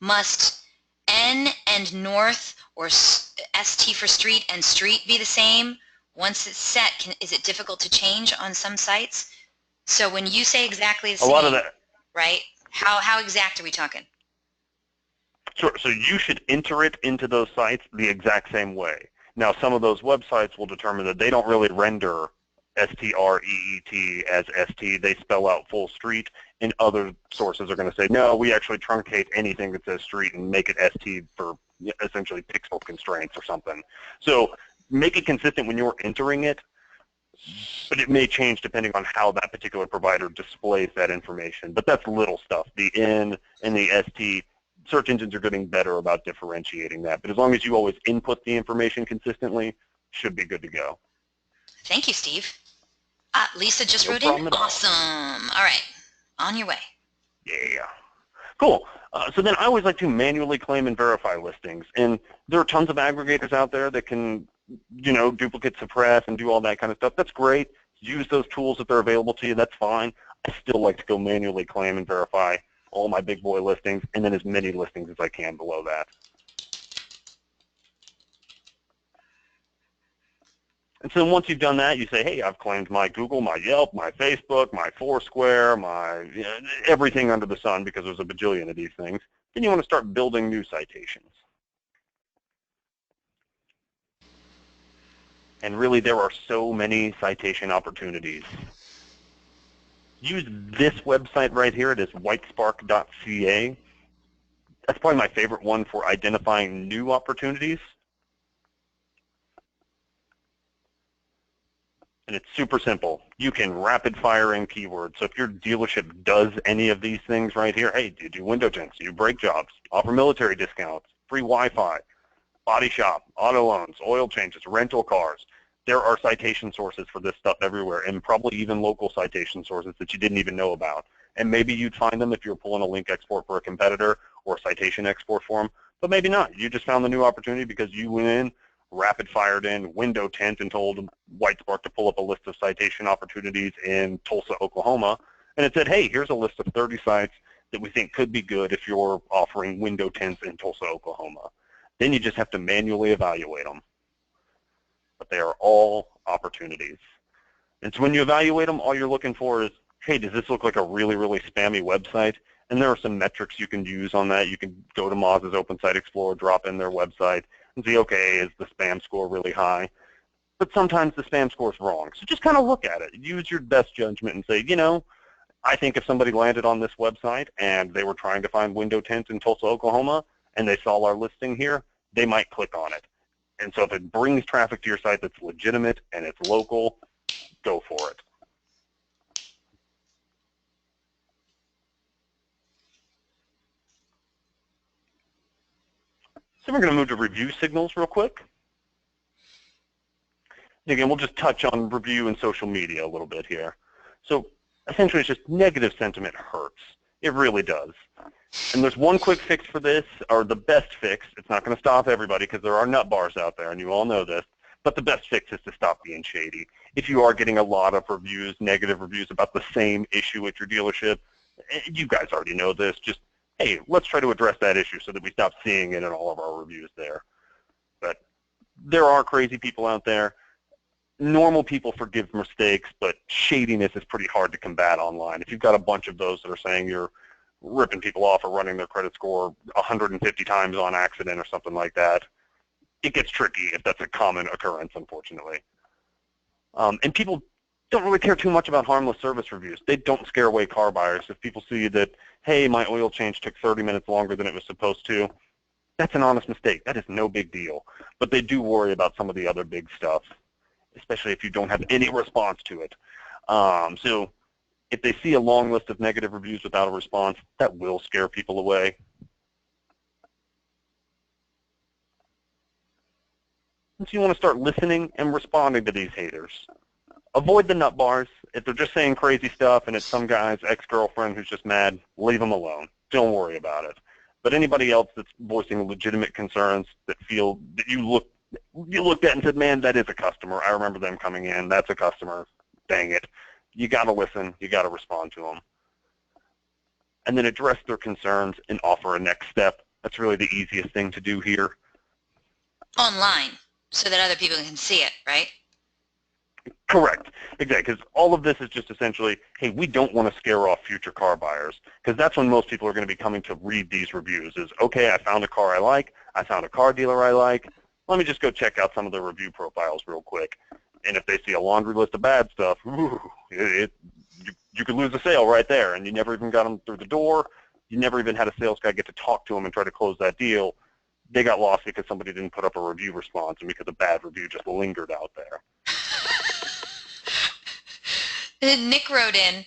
must N and north or ST for street and street be the same? Once it's set, is it difficult to change on some sites? So when you say exactly the same, a lot of that, right? How exact are we talking? Sure. So you should enter it into those sites the exact same way. Now, some of those websites will determine that they don't really render STREET as ST. They spell out full street, and other sources are going to say, no, we actually truncate anything that says street and make it ST for essentially pixel constraints or something. So make it consistent when you're entering it, but it may change depending on how that particular provider displays that information. But that's little stuff. The N and the ST, search engines are getting better about differentiating that. But as long as you always input the information consistently, should be good to go. Thank you, Steve. Lisa just wrote in. Awesome. All right. On your way. Yeah. Cool. So then I always like to manually claim and verify listings. And there are tons of aggregators out there that can, duplicate suppress and do all that kind of stuff. That's great. Use those tools if they're available to you. That's fine. I still like to go manually claim and verify all my big boy listings, and then as many listings as I can below that. And so once you've done that, you say, hey, I've claimed my Google, my Yelp, my Facebook, my Foursquare, my everything under the sun, because there's a bajillion of these things. Then you want to start building new citations. And really, there are so many citation opportunities. Use this website right here. It is whitespark.ca. That's probably my favorite one for identifying new opportunities. And it's super simple. You can rapid fire in keywords. So if your dealership does any of these things right here, hey, do you do window tints, do you brake jobs, offer military discounts, free Wi-Fi, body shop, auto loans, oil changes, rental cars. There are citation sources for this stuff everywhere, and probably even local citation sources that you didn't even know about. And maybe you'd find them if you're pulling a link export for a competitor or a citation export for them, but maybe not. You just found the new opportunity because you went in, rapid fired in window tint and told Whitespark to pull up a list of citation opportunities in Tulsa, Oklahoma, and it said, hey, here's a list of 30 sites that we think could be good if you're offering window tints in Tulsa, Oklahoma. Then you just have to manually evaluate them. But they are all opportunities. And so when you evaluate them, all you're looking for is, hey, does this look like a really, really spammy website? And there are some metrics you can use on that. You can go to Moz's Open Site Explorer, drop in their website, and see, okay, is the spam score really high? But sometimes the spam score is wrong. So just kind of look at it. Use your best judgment and say, I think if somebody landed on this website and they were trying to find window tint in Tulsa, Oklahoma, and they saw our listing here, they might click on it. And so if it brings traffic to your site that's legitimate and it's local, go for it. So we're going to move to review signals real quick. Again, we'll just touch on review and social media a little bit here. So essentially, it's just negative sentiment hurts. It really does. And there's one quick fix for this, or the best fix. It's not going to stop everybody because there are nut bars out there, and you all know this. But the best fix is to stop being shady. If you are getting a lot of reviews, negative reviews about the same issue at your dealership, you guys already know this. Just, hey, let's try to address that issue so that we stop seeing it in all of our reviews there. But there are crazy people out there. Normal people forgive mistakes, but shadiness is pretty hard to combat online. If you've got a bunch of those that are saying you're ripping people off or running their credit score 150 times on accident or something like that, it gets tricky if that's a common occurrence, unfortunately. And people don't really care too much about harmless service reviews. They don't scare away car buyers. If people see that, hey, my oil change took 30 minutes longer than it was supposed to, that's an honest mistake. That is no big deal. But they do worry about some of the other big stuff, especially if you don't have any response to it. So if they see a long list of negative reviews without a response, that will scare people away. And so you want to start listening and responding to these haters. Avoid the nut bars. If they're just saying crazy stuff and it's some guy's ex-girlfriend who's just mad, leave them alone. Don't worry about it. But anybody else that's voicing legitimate concerns that feel that you looked at and said, man, that is a customer. I remember them coming in. That's a customer. Dang it. You got to listen. You got to respond to them. And then address their concerns and offer a next step. That's really the easiest thing to do here. Online, so that other people can see it, right? Correct. Exactly. Because all of this is just essentially, hey, we don't want to scare off future car buyers. Because that's when most people are going to be coming to read these reviews is, okay, I found a car I like. I found a car dealer I like. Let me just go check out some of the review profiles real quick. And if they see a laundry list of bad stuff, ooh, you could lose a sale right there. And you never even got them through the door. You never even had a sales guy get to talk to them and try to close that deal. They got lost because somebody didn't put up a review response and because a bad review just lingered out there. Nick wrote in,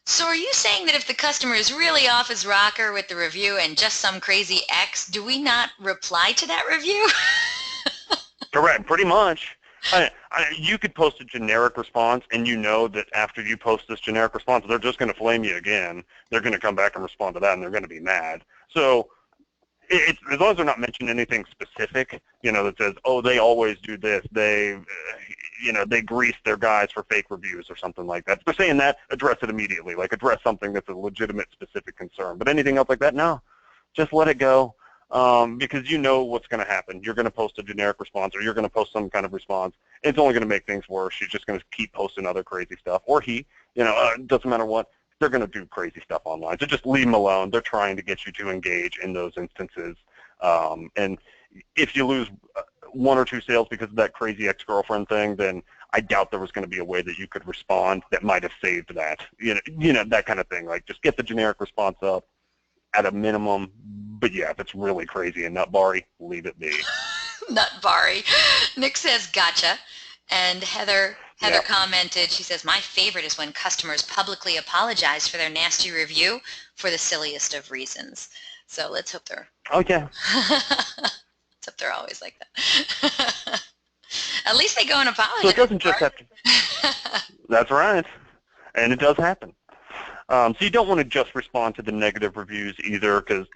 so are you saying that if the customer is really off his rocker with the review and just some crazy X, do we not reply to that review? Correct, pretty much. You could post a generic response, and you know that after you post this generic response, they're just going to flame you again. They're going to come back and respond to that, and they're going to be mad. So as long as they're not mentioning anything specific, that says, oh, they always do this, they grease their guys for fake reviews or something like that. If they're saying that, address it immediately. Like, address something that's a legitimate, specific concern. But anything else like that, no. Just let it go, because you know what's going to happen. You're going to post a generic response, or you're going to post some kind of response. It's only going to make things worse. She's just going to keep posting other crazy stuff. Or he, it doesn't matter what. They're going to do crazy stuff online. So just leave them alone. They're trying to get you to engage in those instances. And if you lose one or two sales because of that crazy ex-girlfriend thing, then I doubt there was going to be a way that you could respond that might have saved that. That kind of thing. Like, just get the generic response up at a minimum. But yeah, if it's really crazy and nut-bary, leave it be. Nut-bary. Nick says, gotcha. And Heather commented, she says, my favorite is when customers publicly apologize for their nasty review for the silliest of reasons. So let's hope they're... Oh, yeah. Let's hope they're always like that. At least they go and apologize. So it doesn't just have to... That's right. And it does happen. So you don't want to just respond to the negative reviews either, because,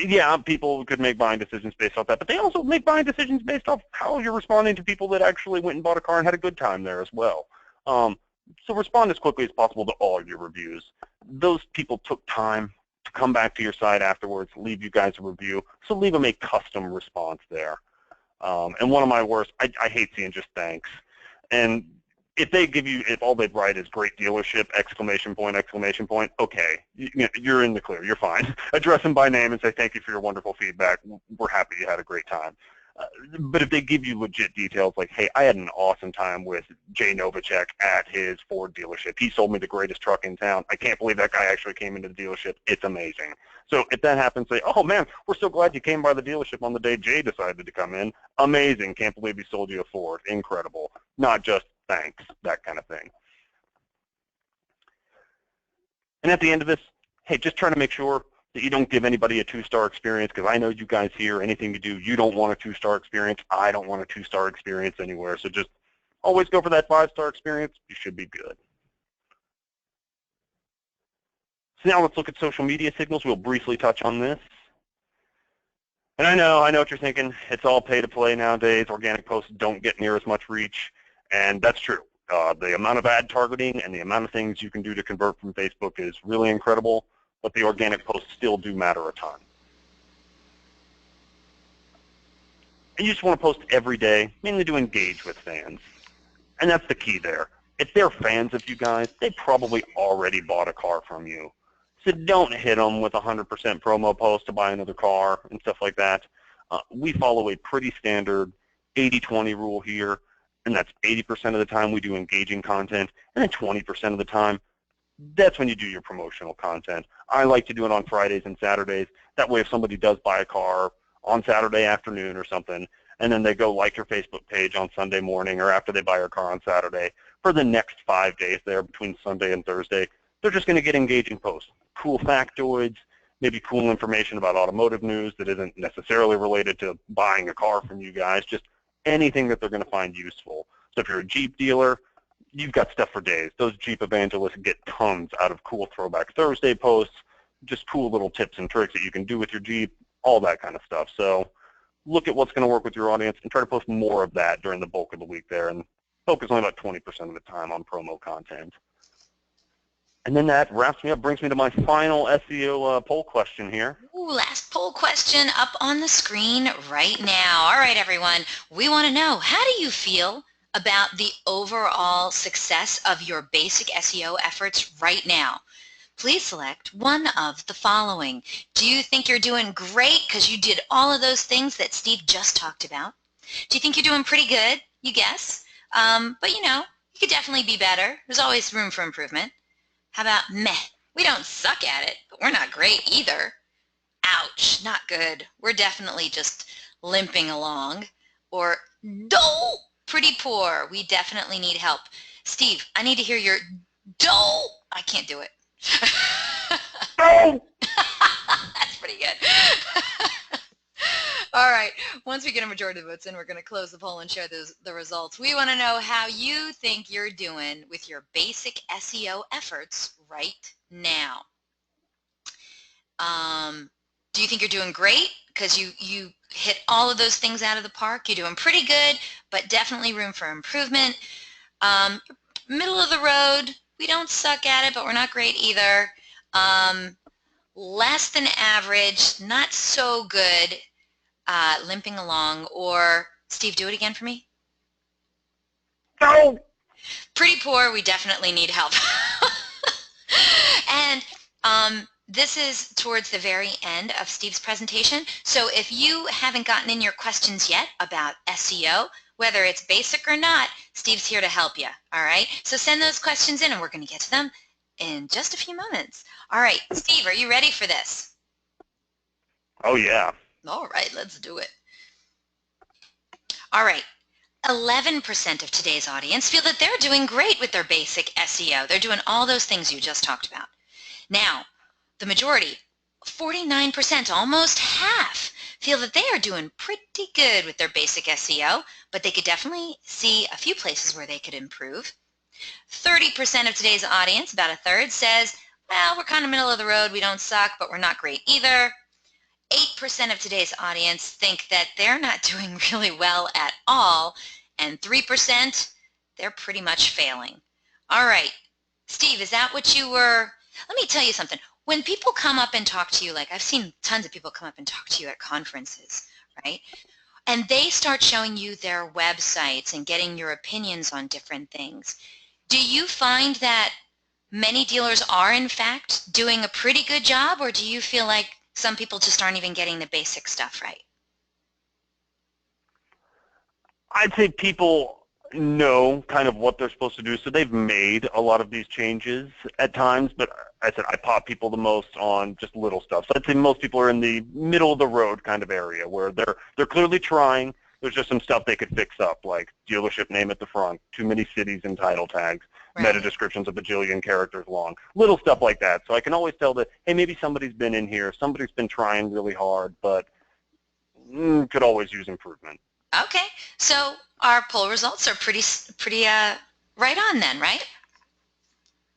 yeah, people could make buying decisions based off that, but they also make buying decisions based off how you're responding to people that actually went and bought a car and had a good time there as well. So respond as quickly as possible to all your reviews. Those people took time to come back to your site afterwards, leave you guys a review, so leave them a custom response there. And one of my worst, I hate seeing just thanks. And if they give you, if all they write is great dealership, exclamation point, okay, you're in the clear, you're fine. Address them by name and say thank you for your wonderful feedback. We're happy you had a great time. But if they give you legit details like, hey, I had an awesome time with Jay Novacek at his Ford dealership. He sold me the greatest truck in town. I can't believe that guy actually came into the dealership. It's amazing. So if that happens, say, oh, man, we're so glad you came by the dealership on the day Jay decided to come in. Amazing. Can't believe he sold you a Ford. Incredible. Not just thanks, that kind of thing. And at the end of this, hey, just try to make sure that you don't give anybody a 2-star experience, because I know you guys here, anything you do, you don't want a 2-star experience. I don't want a 2-star experience anywhere. So just always go for that 5-star experience. You should be good. So now let's look at social media signals. We'll briefly touch on this. And I know what you're thinking. It's all pay to play nowadays. Organic posts don't get near as much reach, and that's true. The amount of ad targeting and the amount of things you can do to convert from Facebook is really incredible, but the organic posts still do matter a ton. And you just want to post every day, mainly to engage with fans. And that's the key there. If they're fans of you guys, they probably already bought a car from you. So don't hit them with a 100% promo post to buy another car and stuff like that. We follow a pretty standard 80-20 rule here, and that's 80% of the time we do engaging content, and then 20% of the time, that's when you do your promotional content. I like to do it on Fridays and Saturdays. That way if somebody does buy a car on Saturday afternoon or something, and then they go like your Facebook page on Sunday morning or after they buy your car on Saturday, for the next 5 days there between Sunday and Thursday, they're just going to get engaging posts. Cool factoids, maybe cool information about automotive news that isn't necessarily related to buying a car from you guys, just anything that they're going to find useful. So if you're a Jeep dealer, you've got stuff for days. Those Jeep evangelists get tons out of cool Throwback Thursday posts, just cool little tips and tricks that you can do with your Jeep, all that kind of stuff. So look at what's going to work with your audience and try to post more of that during the bulk of the week there, and focus only about 20% of the time on promo content. And then that wraps me up, brings me to my final SEO poll question here. Ooh, last poll question up on the screen right now. All right, everyone, we want to know, how do you feel about the overall success of your basic SEO efforts right now? Please select one of the following. Do you think you're doing great because you did all of those things that Steve just talked about? Do you think you're doing pretty good? You guess. But you know, you could definitely be better. There's always room for improvement. How about meh? We don't suck at it, but we're not great either. Ouch, not good. We're definitely just limping along. Or dole, pretty poor. We definitely need help. Steve, I need to hear your dole. I can't do it. No! That's pretty good. All right, once we get a majority of the votes in, we're going to close the poll and share the results. We want to know how you think you're doing with your basic SEO efforts right now. Do you think you're doing great because you hit all of those things out of the park? You're doing pretty good, but definitely room for improvement. Middle of the road, we don't suck at it, but we're not great either. Less than average, not so good. Limping along, or Steve, do it again for me. No! Pretty poor, we definitely need help. And this is towards the very end of Steve's presentation, so if you haven't gotten in your questions yet about SEO, whether it's basic or not, Steve's here to help you, all right? So send those questions in and we're going to get to them in just a few moments. All right, Steve, are you ready for this? Oh, yeah. All right, let's do it. All right, 11% of today's audience feel that they're doing great with their basic SEO. They're doing all those things you just talked about. Now, the majority, 49%, almost half, feel that they are doing pretty good with their basic SEO, but they could definitely see a few places where they could improve. 30% of today's audience, about a third, says, well, we're kind of middle of the road. We don't suck, but we're not great either. 8% of today's audience think that they're not doing really well at all, and 3%, they're pretty much failing. All right, Steve, is that what you were? Let me tell you something. When people come up and talk to you, like I've seen tons of people come up and talk to you at conferences, right? And they start showing you their websites and getting your opinions on different things. Do you find that many dealers are, in fact, doing a pretty good job, or do you feel like some people just aren't even getting the basic stuff right? I'd say people know kind of what they're supposed to do, so they've made a lot of these changes at times, but I said I pop people the most on just little stuff. So I'd say most people are in the middle of the road kind of area where they're clearly trying. There's just some stuff they could fix up, like dealership name at the front, too many cities and title tags, Meta description's a bajillion characters long. Little stuff like that. So I can always tell that, hey, maybe somebody's been in here, somebody's been trying really hard, but could always use improvement. Okay, so our poll results are pretty right on then, right?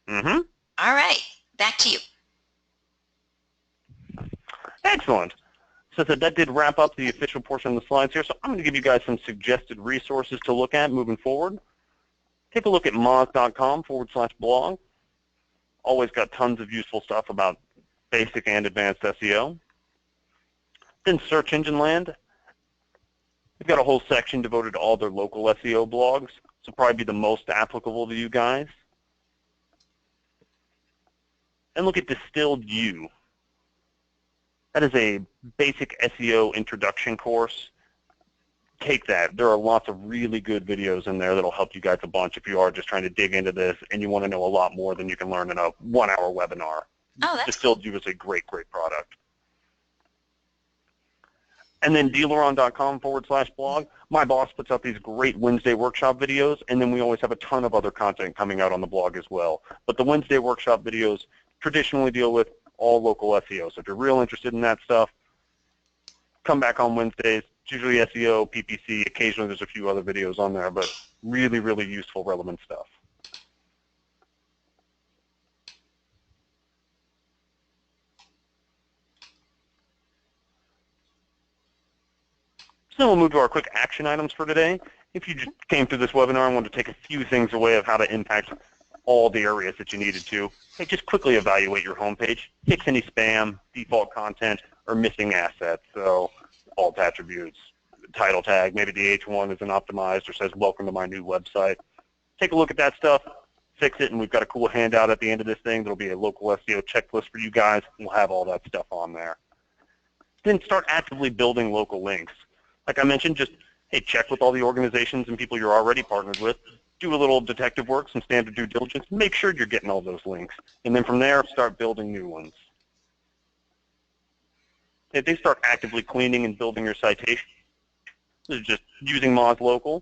Mm-hmm. All right, back to you. Excellent. So that did wrap up the official portion of the slides here. So I'm going to give you guys some suggested resources to look at moving forward. Take a look at moz.com/blog. Always got tons of useful stuff about basic and advanced SEO. Then Search Engine Land. We've got a whole section devoted to all their local SEO blogs. So probably be the most applicable to you guys. And look at Distilled You. That is a basic SEO introduction course. Take that. There are lots of really good videos in there that'll help you guys a bunch if you are just trying to dig into this and you want to know a lot more than you can learn in a 1-hour webinar. Oh, that's Distilled You is a great, great product. And then DealerOn.com/blog. My boss puts out these great Wednesday workshop videos, and then we always have a ton of other content coming out on the blog as well. But the Wednesday workshop videos traditionally deal with all local SEO. So if you're real interested in that stuff, come back on Wednesdays. It's usually SEO, PPC. Occasionally there's a few other videos on there, but really, really useful, relevant stuff. So then we'll move to our quick action items for today. If you just came through this webinar and wanted to take a few things away of how to impact all the areas that you needed to, hey, just quickly evaluate your homepage. Fix any spam, default content, or missing assets. So alt attributes, title tag, maybe the H1 isn't optimized or says, welcome to my new website. Take a look at that stuff, fix it, and we've got a cool handout at the end of this thing. There'll be a local SEO checklist for you guys. We'll have all that stuff on there. Then start actively building local links. Like I mentioned, just, hey, check with all the organizations and people you're already partnered with. Do a little detective work, some standard due diligence. Make sure you're getting all those links. And then from there, start building new ones. If they start actively cleaning and building your citation, this is just using Moz Local,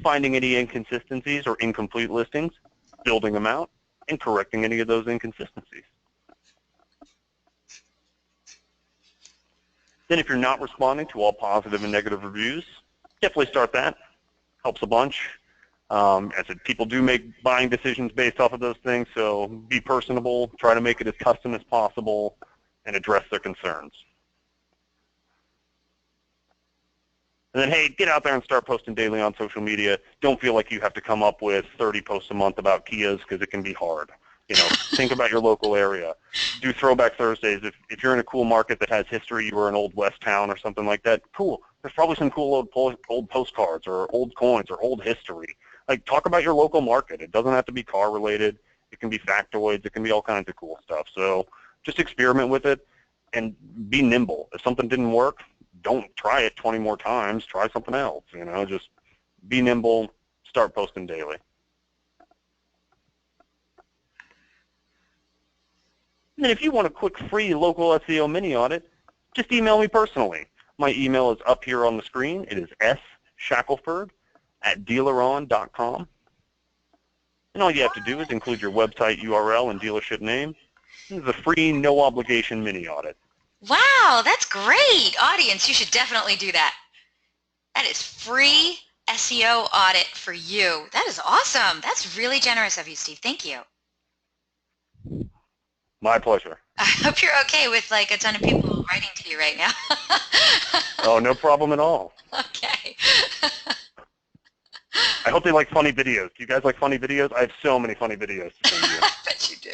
finding any inconsistencies or incomplete listings, building them out, and correcting any of those inconsistencies. Then if you're not responding to all positive and negative reviews, definitely start that. Helps a bunch. As I said, people do make buying decisions based off of those things, so be personable, try to make it as custom as possible, and address their concerns. And then, hey, get out there and start posting daily on social media. Don't feel like you have to come up with 30 posts a month about Kias because it can be hard. You know, think about your local area. Do Throwback Thursdays. If you're in a cool market that has history, you were an old West town or something like that, cool. There's probably some cool old postcards or old coins or old history. Like, talk about your local market. It doesn't have to be car related. It can be factoids. It can be all kinds of cool stuff. So just experiment with it and be nimble. If something didn't work, don't try it 20 more times. Try something else. You know, just be nimble. Start posting daily. And then if you want a quick free local SEO mini audit, just email me personally. My email is up here on the screen. It is sshackelford@dealeron.com. And all you have to do is include your website URL and dealership name. This is a free, no obligation mini audit. Wow, that's great. Audience, you should definitely do that. That is free SEO audit for you. That is awesome. That's really generous of you, Steve. Thank you. My pleasure. I hope you're okay with like a ton of people writing to you right now. Oh, no problem at all. Okay. I hope they like funny videos. Do you guys like funny videos? I have so many funny videos to send you. I bet you do.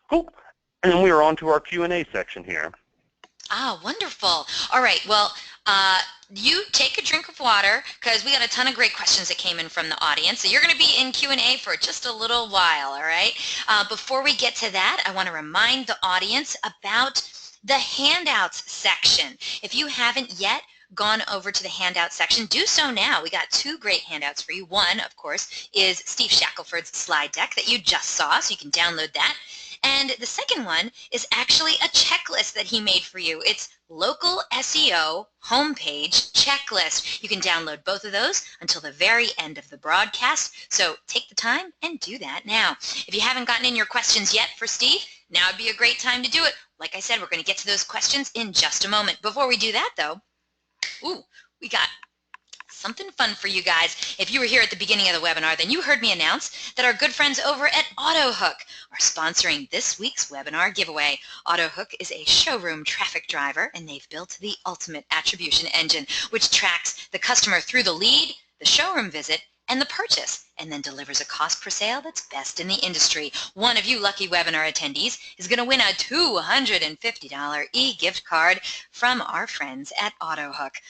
Cool. And then we are on to our Q&A section here. Ah, wonderful. All right, well, you take a drink of water because we got a ton of great questions that came in from the audience. So you're going to be in Q&A for just a little while, all right? Before we get to that, I want to remind the audience about the handouts section. If you haven't yet gone over to the handout section, do so now. We got two great handouts for you. One, of course, is Steve Shackelford's slide deck that you just saw, so you can download that. And the second one is actually a checklist that he made for you. It's Local SEO homepage checklist. You can download both of those until the very end of the broadcast. So take the time and do that now. If you haven't gotten in your questions yet for Steve, now would be a great time to do it. Like I said, we're going to get to those questions in just a moment. Before we do that, though, we got something fun for you guys. If you were here at the beginning of the webinar, then you heard me announce that our good friends over at AutoHook are sponsoring this week's webinar giveaway. AutoHook is a showroom traffic driver, and they've built the ultimate attribution engine, which tracks the customer through the lead, the showroom visit, and the purchase, and then delivers a cost per sale that's best in the industry. One of you lucky webinar attendees is going to win a $250 e-gift card from our friends at AutoHook.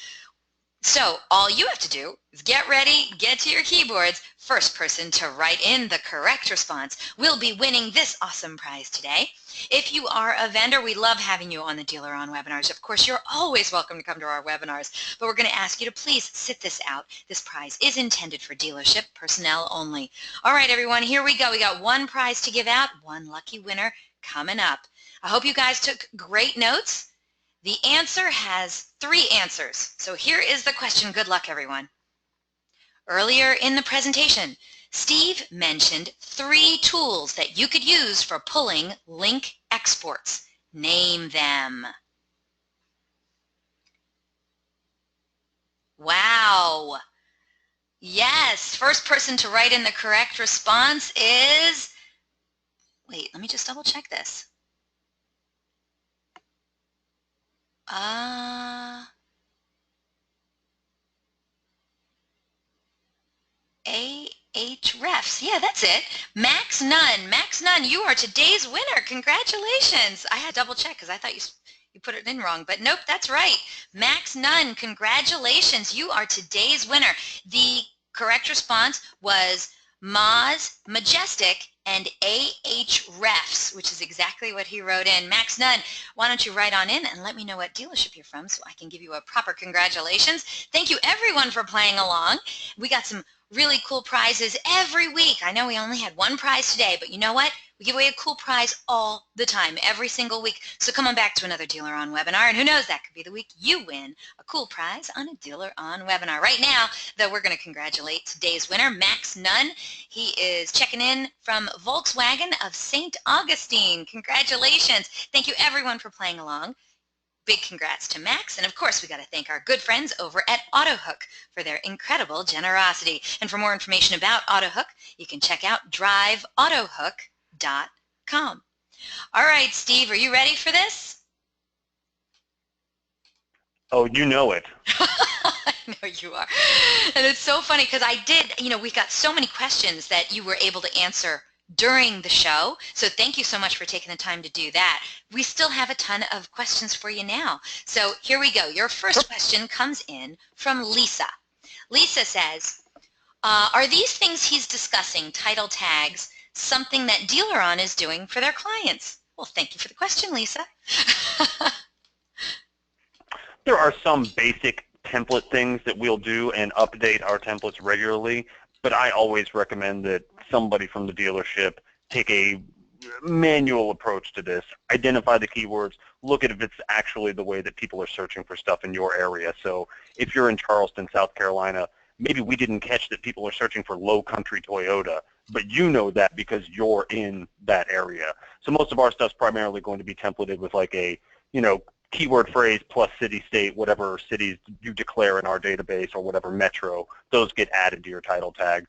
So all you have to do is get ready, get to your keyboards. First person to write in the correct response will be winning this awesome prize today. If you are a vendor, we love having you on the DealerOn webinars. Of course, you're always welcome to come to our webinars, but we're going to ask you to please sit this out. This prize is intended for dealership personnel only. All right, everyone, here we go. We got one prize to give out, one lucky winner coming up. I hope you guys took great notes. The answer has 3 answers. So here is the question. Good luck, everyone. Earlier in the presentation, Steve mentioned 3 tools that you could use for pulling link exports. Name them. Wow. Yes, first person to write in the correct response is, wait, let me just double check this. Ahrefs. Yeah, that's it. Max Nunn. Max Nunn, you are today's winner. Congratulations. I had to double check because I thought you put it in wrong, but nope, that's right. Max Nunn, congratulations. You are today's winner. The correct response was Moz, Majestic, and Ahrefs, which is exactly what he wrote in. Max Nunn, why don't you write on in and let me know what dealership you're from so I can give you a proper congratulations. Thank you everyone for playing along. We got some really cool prizes every week. I know we only had one prize today, but you know what? We give away a cool prize all the time, every single week. So come on back to another DealerOn webinar, and who knows, that could be the week you win a cool prize on a DealerOn webinar. Right now, though, we're going to congratulate today's winner, Max Nunn. He is checking in from Volkswagen of St. Augustine. Congratulations. Thank you, everyone, for playing along. Big congrats to Max, and of course we got to thank our good friends over at AutoHook for their incredible generosity. And for more information about AutoHook, you can check out driveautohook.com. All right, Steve, are you ready for this? Oh, you know it. I know you are. And it's so funny because we got so many questions that you were able to answer during the show. So thank you so much for taking the time to do that. We still have a ton of questions for you now. So here we go. Your first question comes in from Lisa. Lisa says, are these things he's discussing, title tags, something that DealerOn is doing for their clients? Well, thank you for the question, Lisa. There are some basic template things that we'll do and update our templates regularly, but I always recommend that somebody from the dealership take a manual approach to this, identify the keywords, look at if it's actually the way that people are searching for stuff in your area. So if you're in Charleston, South Carolina, maybe we didn't catch that people are searching for low country Toyota, but you know that because you're in that area. So most of our stuff's primarily going to be templated with like a, keyword phrase plus city, state, whatever cities you declare in our database or whatever metro, those get added to your title tag.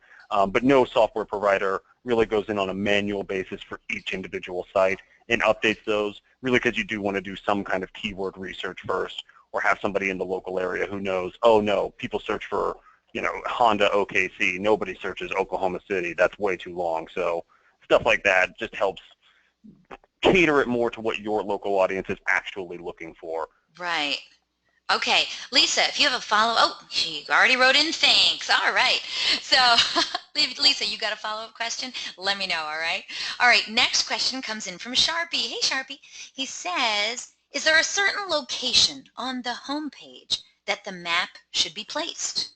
But no software provider really goes in on a manual basis for each individual site and updates those, really because you do want to do some kind of keyword research first or have somebody in the local area who knows, oh no, people search for, Honda OKC. Nobody searches Oklahoma City. That's way too long. So stuff like that just helps cater it more to what your local audience is actually looking for. Right. Okay, Lisa, if you have a follow-up, oh, she already wrote in thanks. All right. So, Lisa, you got a follow-up question? Let me know, all right? All right, next question comes in from Sharpie. Hey, Sharpie. He says, is there a certain location on the homepage that the map should be placed?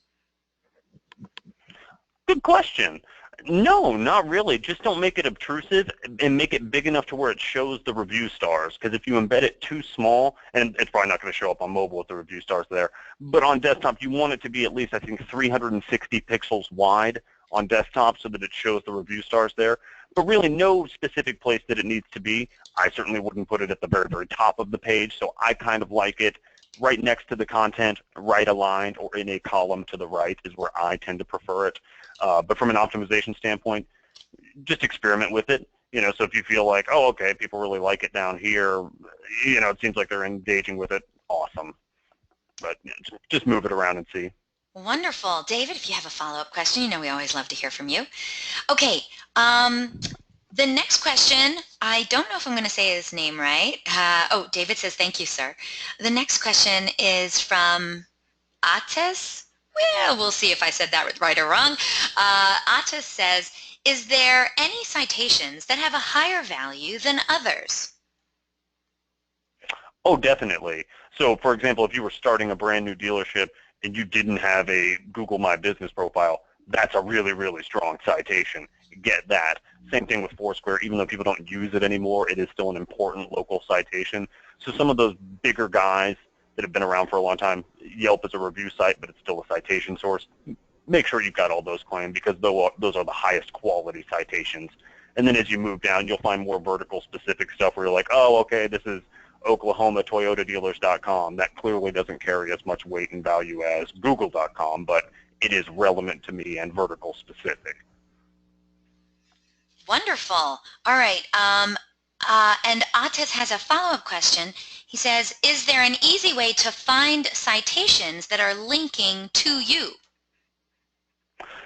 Good question. No, not really. Just don't make it obtrusive and make it big enough to where it shows the review stars. Because if you embed it too small, and it's probably not going to show up on mobile with the review stars there, but on desktop you want it to be at least, I think, 360 pixels wide on desktop so that it shows the review stars there. But really no specific place that it needs to be. I certainly wouldn't put it at the very, very top of the page, so I kind of like it right next to the content, right aligned, or in a column to the right is where I tend to prefer it. But from an optimization standpoint, just experiment with it. So if you feel like, oh, okay, people really like it down here, it seems like they're engaging with it, awesome. But just move it around and see. Wonderful. David, if you have a follow-up question, we always love to hear from you. Okay, the next question, I don't know if I'm going to say his name right. David says, thank you, sir. The next question is from Atis. Well, we'll see if I said that right or wrong. Atis says, is there any citations that have a higher value than others? Oh, definitely. So, for example, if you were starting a brand new dealership and you didn't have a Google My Business profile, that's a really, really strong citation. Get that. Same thing with Foursquare. Even though people don't use it anymore, it is still an important local citation. So some of those bigger guys that have been around for a long time, Yelp is a review site, but it's still a citation source. Make sure you've got all those claimed because those are the highest quality citations. And then as you move down, you'll find more vertical specific stuff where you're like, oh, okay, this is Oklahoma ToyotaDealers.com. That clearly doesn't carry as much weight and value as Google.com, but it is relevant to me and vertical specific. Wonderful. All right. And Atis has a follow-up question. He says, is there an easy way to find citations that are linking to you?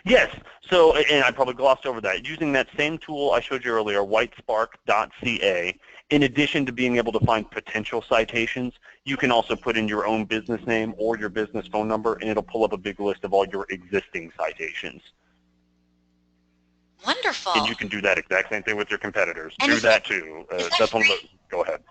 Yes. So, and I probably glossed over that. Using that same tool I showed you earlier, whitespark.ca, in addition to being able to find potential citations, you can also put in your own business name or your business phone number, and it'll pull up a big list of all your existing citations. Wonderful. And you can do that exact same thing with your competitors. Do that too. That's one of those. Go ahead.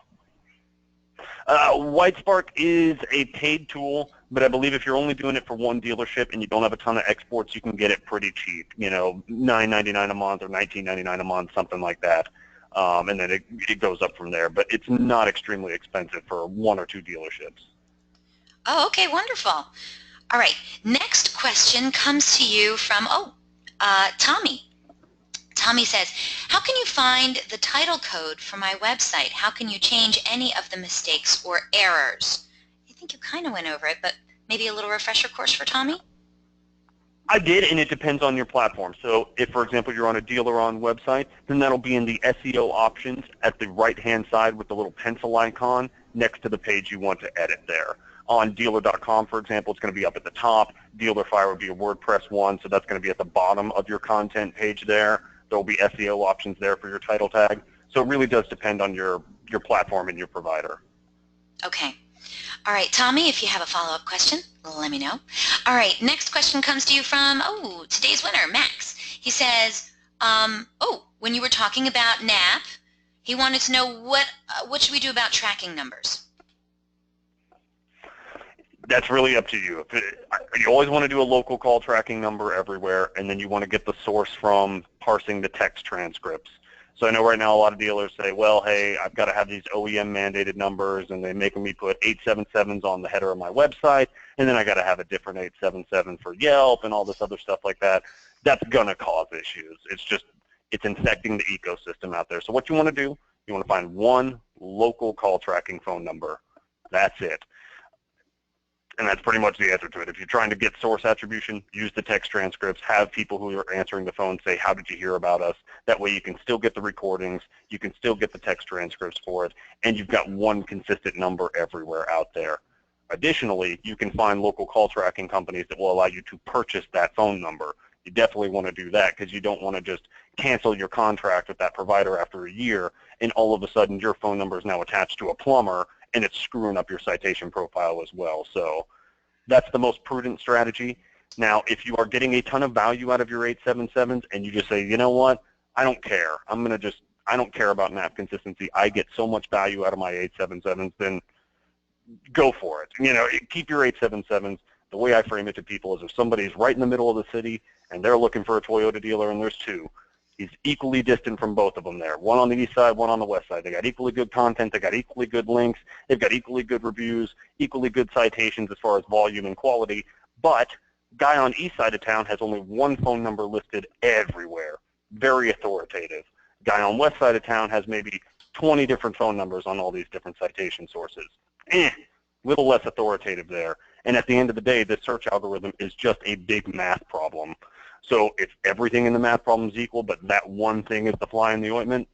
Whitespark is a paid tool, but I believe if you're only doing it for one dealership and you don't have a ton of exports, you can get it pretty cheap. $9.99 a month or $19.99 a month, something like that. And then it goes up from there. But it's not extremely expensive for one or two dealerships. Oh, okay, wonderful. All right, next question comes to you from, Tommy. Tommy says, how can you find the title code for my website? How can you change any of the mistakes or errors? I think you kind of went over it, but maybe a little refresher course for Tommy? I did, and it depends on your platform. So if, for example, you're on a DealerOn website, then that'll be in the SEO options at the right-hand side with the little pencil icon next to the page you want to edit there. On dealer.com, for example, it's going to be up at the top. DealerFire would be a WordPress one, so that's going to be at the bottom of your content page there. There will be SEO options there for your title tag. So it really does depend on your platform and your provider. Okay. All right, Tommy, if you have a follow-up question, let me know. All right, next question comes to you from, today's winner, Max. He says, when you were talking about NAP, he wanted to know what should we do about tracking numbers? That's really up to you. You always want to do a local call tracking number everywhere, and then you want to get the source from parsing the text transcripts. So I know right now a lot of dealers say, well, hey, I've got to have these OEM mandated numbers, and they're making me put 877s on the header of my website, and then I got to have a different 877 for Yelp and all this other stuff like that. That's going to cause issues. It's infecting the ecosystem out there. So what you want to do, you want to find one local call tracking phone number. That's it. And that's pretty much the answer to it. If you're trying to get source attribution, use the text transcripts, have people who are answering the phone say, how did you hear about us? That way you can still get the recordings, you can still get the text transcripts for it, and you've got one consistent number everywhere out there. Additionally, you can find local call tracking companies that will allow you to purchase that phone number. You definitely want to do that because you don't want to just cancel your contract with that provider after a year and all of a sudden your phone number is now attached to a plumber and it's screwing up your citation profile as well. So that's the most prudent strategy. Now, if you are getting a ton of value out of your 877s and you just say, you know what, I don't care. I don't care about NAP consistency. I get so much value out of my 877s, then go for it. Keep your 877s, The way I frame it to people is if somebody's right in the middle of the city and they're looking for a Toyota dealer and there's two, he's equally distant from both of them there. One on the east side, one on the west side. They got equally good content. They got equally good links. They've got equally good reviews, equally good citations as far as volume and quality. But guy on east side of town has only one phone number listed everywhere. Very authoritative. Guy on west side of town has maybe 20 different phone numbers on all these different citation sources. Little less authoritative there. And at the end of the day, this search algorithm is just a big math problem. So if everything in the math problem is equal, but that one thing is the fly in the ointment,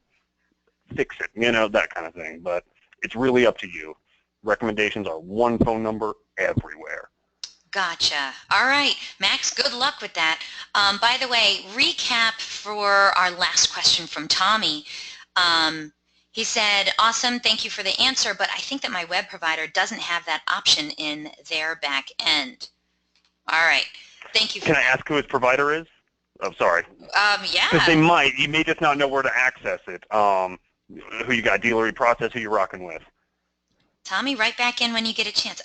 fix it, that kind of thing. But it's really up to you. Recommendations are one phone number everywhere. Gotcha. All right, Max, good luck with that. By the way, recap for our last question from Tommy. He said, awesome, thank you for the answer, but I think that my web provider doesn't have that option in their back end. All right, thank you for Can I ask who his provider is? Oh, sorry. Yeah. Because they might. You may just not know where to access it. Who you got, Dealer Process, who you're rocking with? Tommy, right back in when you get a chance.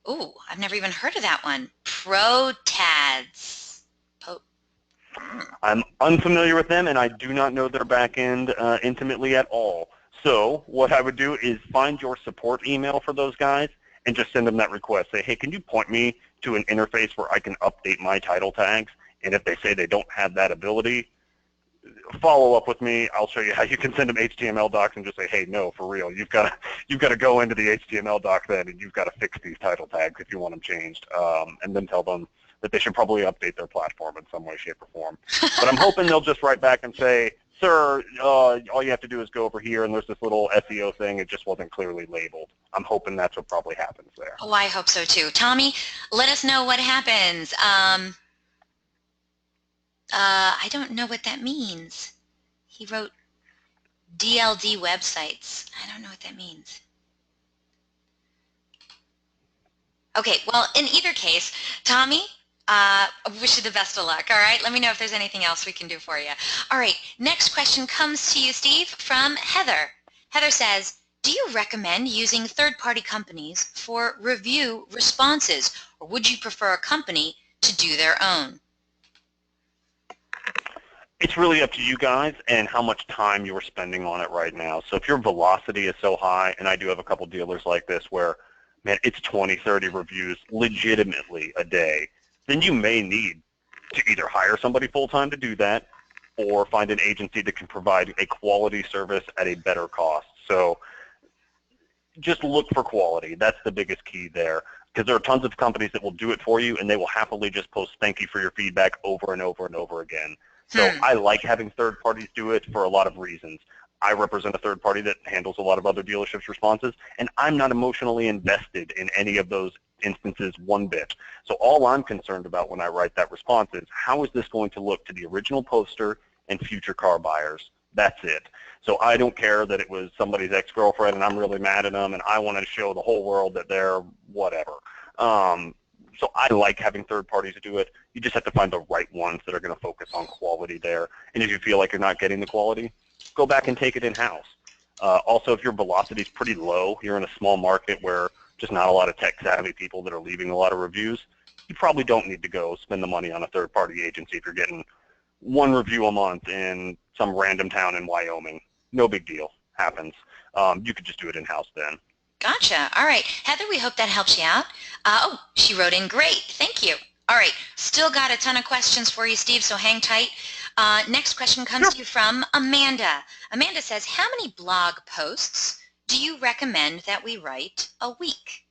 Ooh, I've never even heard of that one. ProTads. I'm unfamiliar with them, and I do not know their back end intimately at all. So what I would do is find your support email for those guys and just send them that request. Say, hey, can you point me to an interface where I can update my title tags? And if they say they don't have that ability, follow up with me. I'll show you how you can send them HTML docs and just say, hey, no, for real, you've got to go into the HTML doc then, and you've got to fix these title tags if you want them changed, and then tell them that they should probably update their platform in some way, shape, or form. But I'm hoping they'll just write back and say, sir, all you have to do is go over here, and there's this little SEO thing. It just wasn't clearly labeled. I'm hoping that's what probably happens there. Oh, I hope so too. Tommy, let us know what happens. I don't know what that means. He wrote DLD websites. I don't know what that means. Okay, well, in either case, Tommy, I wish you the best of luck, all right? Let me know if there's anything else we can do for you. All right, next question comes to you, Steve, from Heather. Heather says, do you recommend using third-party companies for review responses, or would you prefer a company to do their own? It's really up to you guys and how much time you're spending on it right now. So if your velocity is so high, and I do have a couple dealers like this where, man, it's 20, 30 reviews legitimately a day, then you may need to either hire somebody full-time to do that or find an agency that can provide a quality service at a better cost. So just look for quality. That's the biggest key there, because there are tons of companies that will do it for you, and they will happily just post thank you for your feedback over and over and over again. So I like having third parties do it for a lot of reasons. I represent a third party that handles a lot of other dealerships' responses, and I'm not emotionally invested in any of those instances one bit. So all I'm concerned about when I write that response is, how is this going to look to the original poster and future car buyers? That's it. So I don't care that it was somebody's ex-girlfriend and I'm really mad at them and I want to show the whole world that they're whatever. So I like having third parties do it. You just have to find the right ones that are going to focus on quality there. And if you feel like you're not getting the quality, go back and take it in-house. Also, if your velocity is pretty low, you're in a small market where just not a lot of tech-savvy people that are leaving a lot of reviews, you probably don't need to go spend the money on a third-party agency if you're getting one review a month in some random town in Wyoming. No big deal. Happens. You could just do it in-house then. Gotcha. All right. Heather, we hope that helps you out. Oh, she wrote in great. Thank you. All right. Still got a ton of questions for you, Steve, so hang tight. Next question comes to you from Amanda. Amanda says, how many blog posts do you recommend that we write a week?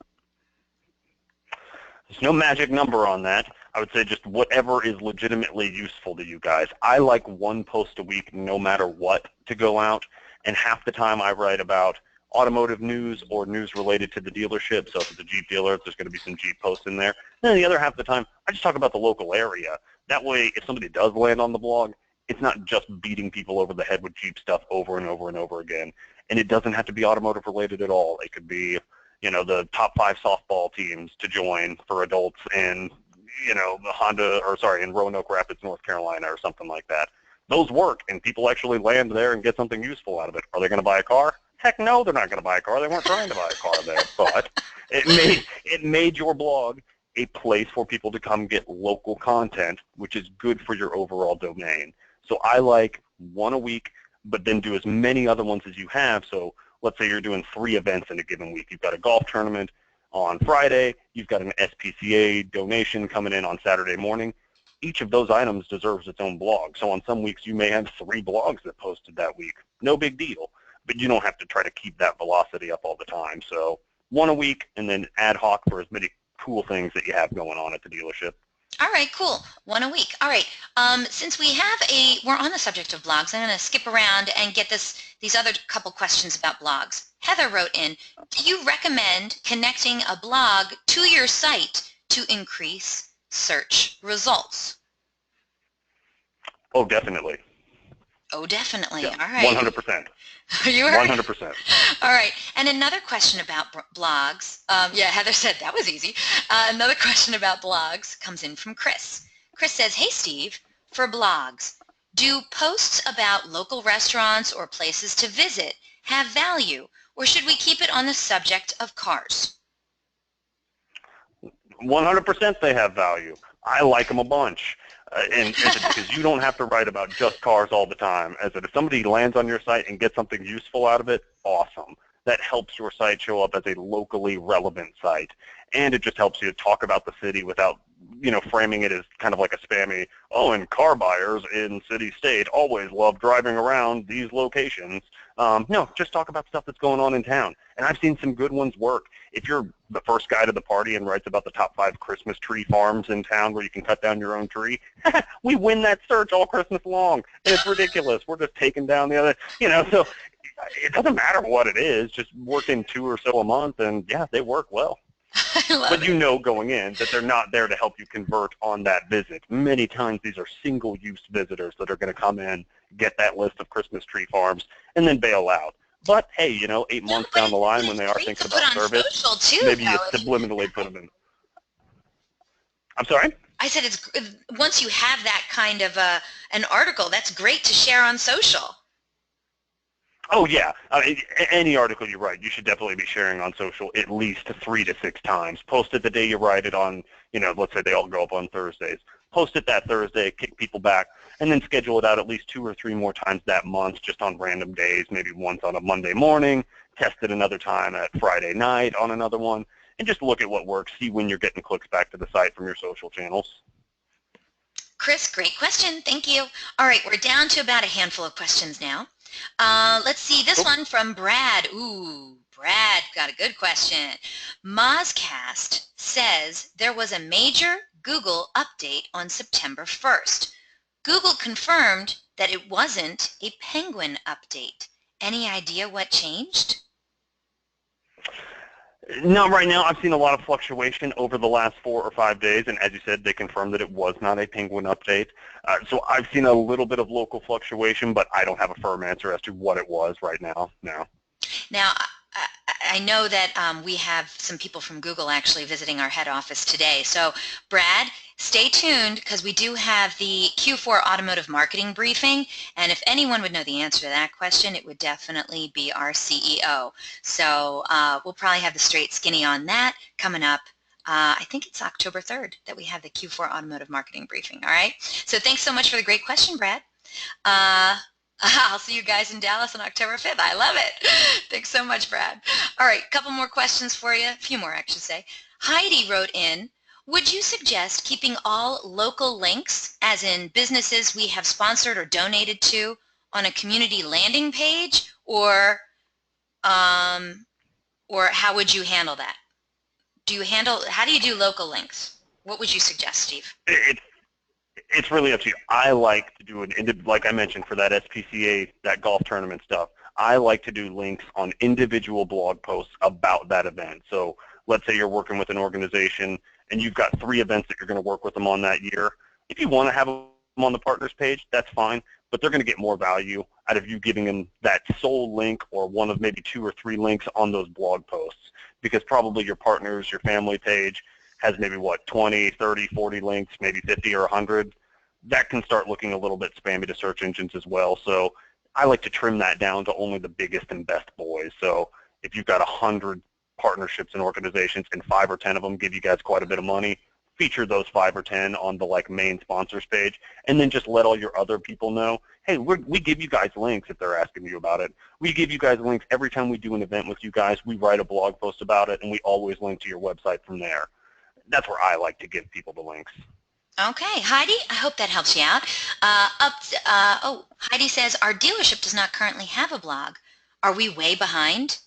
There's no magic number on that. I would say just whatever is legitimately useful to you guys. I like one post a week no matter what to go out, and half the time I write about automotive news or news related to the dealership. So if it's a Jeep dealer, there's going to be some Jeep posts in there. And then the other half of the time, I just talk about the local area. That way, if somebody does land on the blog, it's not just beating people over the head with Jeep stuff over and over and over again. And it doesn't have to be automotive related at all. It could be, you know, the top 5 softball teams to join for adults in, you know, in Roanoke Rapids, North Carolina, or something like that. Those work, and people actually land there and get something useful out of it. Are they going to buy a car? Heck no, they're not going to buy a car. They weren't trying to buy a car there, but it made your blog a place for people to come get local content, which is good for your overall domain. So I like one a week, but then do as many other ones as you have. So let's say you're doing 3 events in a given week. You've got a golf tournament on Friday, you've got an SPCA donation coming in on Saturday morning. Each of those items deserves its own blog. So on some weeks you may have 3 blogs that posted that week. No big deal, but you don't have to try to keep that velocity up all the time. So one a week, and then ad hoc for as many cool things that you have going on at the dealership. All right, cool. One a week. All right. Since we're on the subject of blogs, I'm going to skip around and get these other couple questions about blogs. Heather wrote in, do you recommend connecting a blog to your site to increase search results? Oh, definitely. Oh, definitely. Yeah, all right. 100%. You heard? 100%. All right. And another question about blogs. Yeah, Heather said that was easy. Another question about blogs comes in from Chris. Chris says, hey, Steve, for blogs, do posts about local restaurants or places to visit have value, or should we keep it on the subject of cars? 100% they have value. I like them a bunch. And because you don't have to write about just cars all the time. As if somebody lands on your site and gets something useful out of it, awesome. That helps your site show up as a locally relevant site. And it just helps you talk about the city without, framing it as kind of like a spammy, oh, and car buyers in city state always love driving around these locations. No, just talk about stuff that's going on in town. And I've seen some good ones work. If you're the first guy to the party and writes about the top 5 Christmas tree farms in town where you can cut down your own tree, we win that search all Christmas long. And it's ridiculous. We're just taking down the other, so it doesn't matter what it is, just working 2 or so a month, and yeah, they work well. But you know going in that they're not there to help you convert on that visit. Many times these are single-use visitors that are going to come in, get that list of Christmas tree farms, and then bail out. But hey, 8 months down the line when they are thinking about service, maybe you subliminally put them in. I'm sorry? I said it's once you have that kind of an article, that's great to share on social. Oh, yeah. Any article you write, you should definitely be sharing on social at least 3 to 6 times. Post it the day you write it on, let's say they all go up on Thursdays. Post it that Thursday, kick people back, and then schedule it out at least 2 or 3 more times that month, just on random days, maybe once on a Monday morning, test it another time at Friday night on another one, and just look at what works, see when you're getting clicks back to the site from your social channels. Chris, great question. Thank you. All right, we're down to about a handful of questions now. Let's see, this one from Brad. Ooh, Brad got a good question. Mozcast says there was a major Google update on September 1st. Google confirmed that it wasn't a Penguin update. Any idea what changed? No, right now I've seen a lot of fluctuation over the last 4 or 5 days, and as you said, they confirmed that it was not a Penguin update. So I've seen a little bit of local fluctuation, but I don't have a firm answer as to what it was right now. No. Now, I know that we have some people from Google actually visiting our head office today. So, Brad, stay tuned because we do have the Q4 Automotive Marketing Briefing, and if anyone would know the answer to that question, it would definitely be our CEO. So we'll probably have the straight skinny on that coming up. I think it's October 3rd that we have the Q4 Automotive Marketing Briefing, all right? So thanks so much for the great question, Brad. I'll see you guys in Dallas on October 5th. I love it. Thanks so much, Brad. All right, a couple more questions for you. A few more, I should say. Heidi wrote in, would you suggest keeping all local links, as in businesses we have sponsored or donated to, on a community landing page, or how would you handle that? How do you do local links? What would you suggest, Steve? It's really up to you. I like to do like I mentioned for that SPCA, that golf tournament stuff, I like to do links on individual blog posts about that event. So let's say you're working with an organization and you've got 3 events that you're going to work with them on that year. If you want to have them on the partners page, that's fine, but they're going to get more value out of you giving them that sole link or one of maybe 2 or 3 links on those blog posts, because probably your partners, your family page has maybe, 20, 30, 40 links, maybe 50 or 100. That can start looking a little bit spammy to search engines as well. So I like to trim that down to only the biggest and best boys. So if you've got 100 partnerships and organizations and 5 or 10 of them give you guys quite a bit of money, feature those 5 or 10 on the like main sponsors page, and then just let all your other people know, hey, we give you guys links if they're asking you about it. We give you guys links every time we do an event with you guys. We write a blog post about it, and we always link to your website from there. That's where I like to give people the links. Okay, Heidi, I hope that helps you out. Heidi says, our dealership does not currently have a blog. Are we way behind?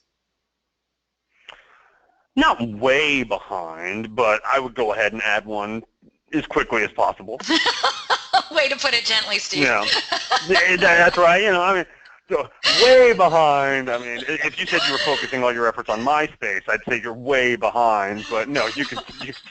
Not way behind, but I would go ahead and add one as quickly as possible. Way to put it gently, Steve. Yeah, that's right. You know, I mean, so way behind. I mean, if you said you were focusing all your efforts on MySpace, I'd say you're way behind. But no, you can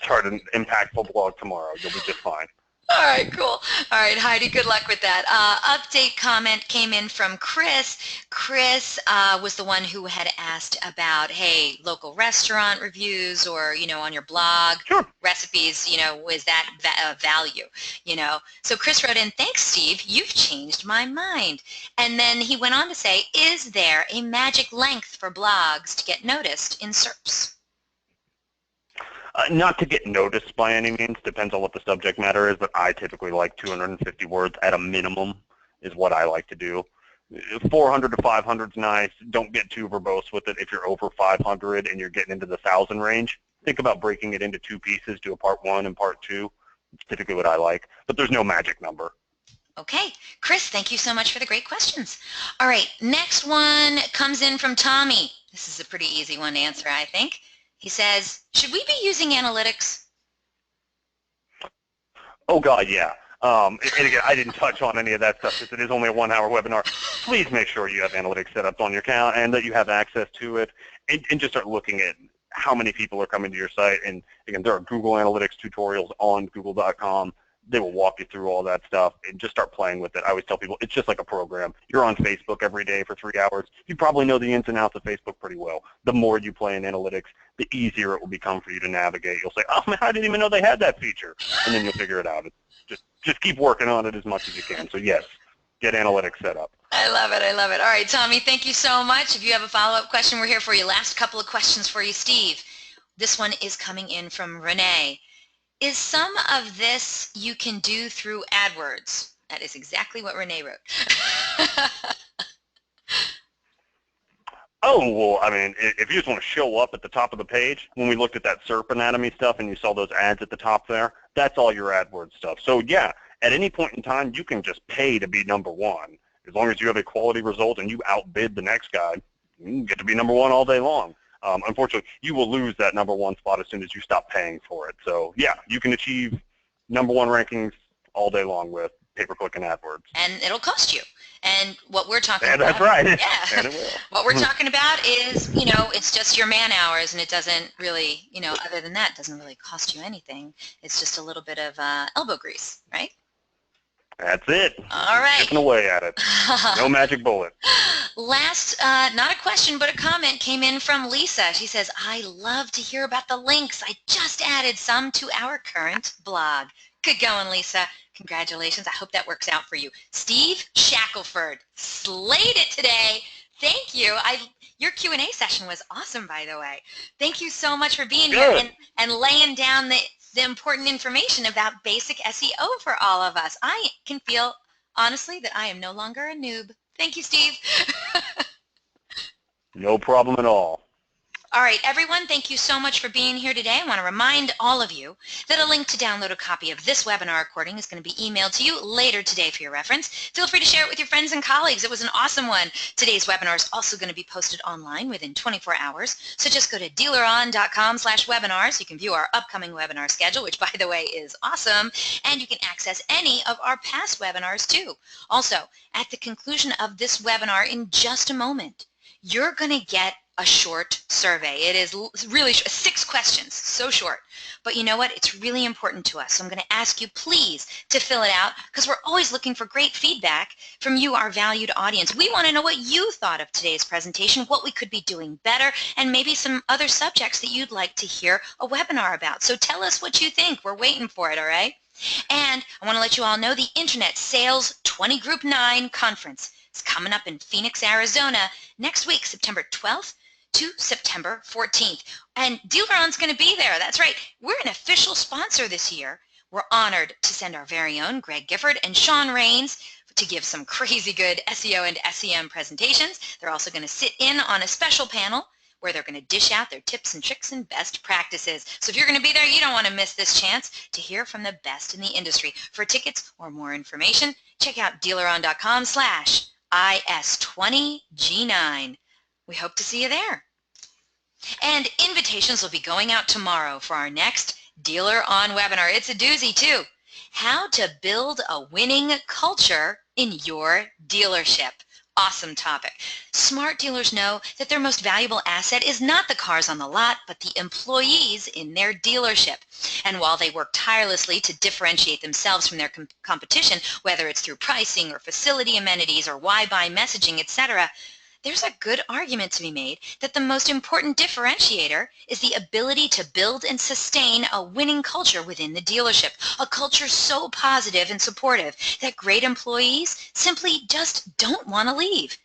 start an impactful blog tomorrow. You'll be just fine. All right, cool. All right, Heidi, good luck with that. Update comment came in from Chris. Chris was the one who had asked about, hey, local restaurant reviews or, you know, on your blog, Sure. recipes, you know, is that value, you know? So Chris wrote in, thanks, Steve, you've changed my mind. And then he went on to say, is there a magic length for blogs to get noticed in SERPs? Not to get noticed by any means, depends on what the subject matter is, but I typically like 250 words at a minimum is what I like to do. 400 to 500 is nice. Don't get too verbose with it. If you're over 500 and you're getting into the 1,000 range, think about breaking it into 2 pieces, do a part 1 and part 2. It's typically what I like, but there's no magic number. Okay. Chris, thank you so much for the great questions. All right, next one comes in from Tommy. This is a pretty easy one to answer, I think. He says, should we be using analytics? Oh, God, yeah. And again, I didn't touch on any of that stuff because it is only a 1-hour webinar. Please make sure you have analytics set up on your account and that you have access to it, and just start looking at how many people are coming to your site. And again, there are Google Analytics tutorials on google.com. They will walk you through all that stuff and just start playing with it. I always tell people it's just like a program. You're on Facebook every day for 3 hours. You probably know the ins and outs of Facebook pretty well. The more you play in analytics, the easier it will become for you to navigate. You'll say, oh, man, I didn't even know they had that feature. And then you'll figure it out. Just keep working on it as much as you can. So, yes, get analytics set up. I love it. I love it. All right, Tommy, thank you so much. If you have a follow-up question, we're here for you. Last couple of questions for you, Steve. This one is coming in from Renee. Is some of this you can do through AdWords? That is exactly what Renee wrote. Oh, well, I mean, if you just want to show up at the top of the page, when we looked at that SERP anatomy stuff and you saw those ads at the top there, that's all your AdWords stuff. So, yeah, at any point in time, you can just pay to be number one. As long as you have a quality result and you outbid the next guy, you can get to be number one all day long. Unfortunately, you will lose that number one spot as soon as you stop paying for it. So, yeah, you can achieve number one rankings all day long with pay-per-click and AdWords. And it'll cost you. And what we're talking about, that's right. Yeah. And it will. What we're talking about is, you know, it's just your man hours, and it doesn't really, you know, other than that, it doesn't really cost you anything. It's just a little bit of elbow grease, right? That's it. All right. Chipping away at it. No magic bullet. Last, not a question, but a comment came in from Lisa. She says, I love to hear about the links. I just added some to our current blog. Good going, Lisa. Congratulations. I hope that works out for you. Steve Shackelford slayed it today. Thank you. Your Q&A session was awesome, by the way. Thank you so much for being here and laying down the important information about basic SEO for all of us. I can feel, honestly, that I am no longer a noob. Thank you, Steve. No problem at all. All right, everyone, thank you so much for being here today. I want to remind all of you that a link to download a copy of this webinar recording is going to be emailed to you later today for your reference. Feel free to share it with your friends and colleagues. It was an awesome one. Today's webinar is also going to be posted online within 24 hours. So just go to DealerOn.com/webinars. You can view our upcoming webinar schedule, which, by the way, is awesome. And you can access any of our past webinars, too. Also, at the conclusion of this webinar in just a moment, you're going to get a short survey. It is really short, 6 questions, so short. But you know what? It's really important to us. So I'm going to ask you, please, to fill it out because we're always looking for great feedback from you, our valued audience. We want to know what you thought of today's presentation, what we could be doing better, and maybe some other subjects that you'd like to hear a webinar about. So tell us what you think. We're waiting for it, all right? And I want to let you all know the Internet Sales 20 Group 9 Conference is coming up in Phoenix, Arizona next week, September 12th to September 14th. And DealerOn's going to be there. That's right. We're an official sponsor this year. We're honored to send our very own Greg Gifford and Sean Rains to give some crazy good SEO and SEM presentations. They're also going to sit in on a special panel where they're going to dish out their tips and tricks and best practices. So if you're going to be there, you don't want to miss this chance to hear from the best in the industry. For tickets or more information, check out DealerOn.com/IS20G9. We hope to see you there. And invitations will be going out tomorrow for our next DealerOn webinar. It's a doozy too. How to build a winning culture in your dealership. Awesome topic. Smart dealers know that their most valuable asset is not the cars on the lot, but the employees in their dealership. And while they work tirelessly to differentiate themselves from their competition, whether it's through pricing or facility amenities or why buy messaging, etc., there's a good argument to be made that the most important differentiator is the ability to build and sustain a winning culture within the dealership, a culture so positive and supportive that great employees simply just don't want to leave.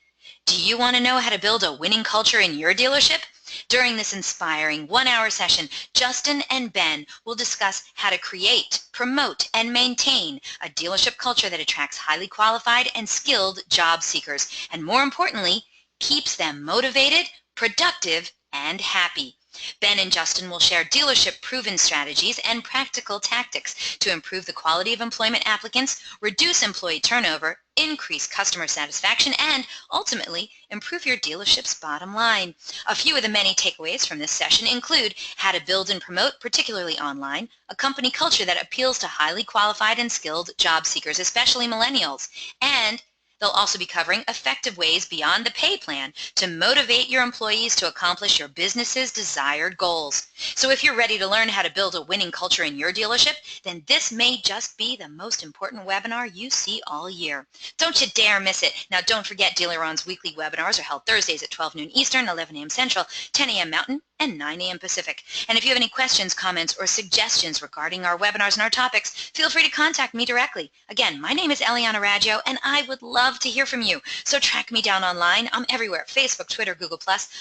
Do you want to know how to build a winning culture in your dealership? During this inspiring one-hour session, Justin and Ben will discuss how to create, promote, and maintain a dealership culture that attracts highly qualified and skilled job seekers, and more importantly, keeps them motivated, productive, and happy. Ben and Justin will share dealership-proven strategies and practical tactics to improve the quality of employment applicants, reduce employee turnover, increase customer satisfaction, and ultimately improve your dealership's bottom line. A few of the many takeaways from this session include how to build and promote, particularly online, a company culture that appeals to highly qualified and skilled job seekers, especially millennials, and they'll also be covering effective ways beyond the pay plan to motivate your employees to accomplish your business's desired goals. So if you're ready to learn how to build a winning culture in your dealership, then this may just be the most important webinar you see all year. Don't you dare miss it. Now don't forget DealerOn's weekly webinars are held Thursdays at 12 noon Eastern, 11 a.m. Central, 10 a.m. Mountain, and 9 a.m. Pacific. And if you have any questions, comments, or suggestions regarding our webinars and our topics, feel free to contact me directly. Again, my name is Eliana Raggio, and I would love to hear from you. So track me down online. I'm everywhere: Facebook, Twitter, Google+.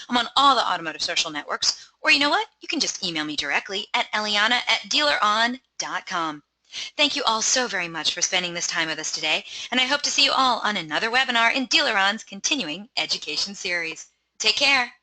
I'm on all the automotive social networks. Or you know what? You can just email me directly at eliana@dealeron.com. Thank you all so very much for spending this time with us today, and I hope to see you all on another webinar in DealerOn's continuing education series. Take care.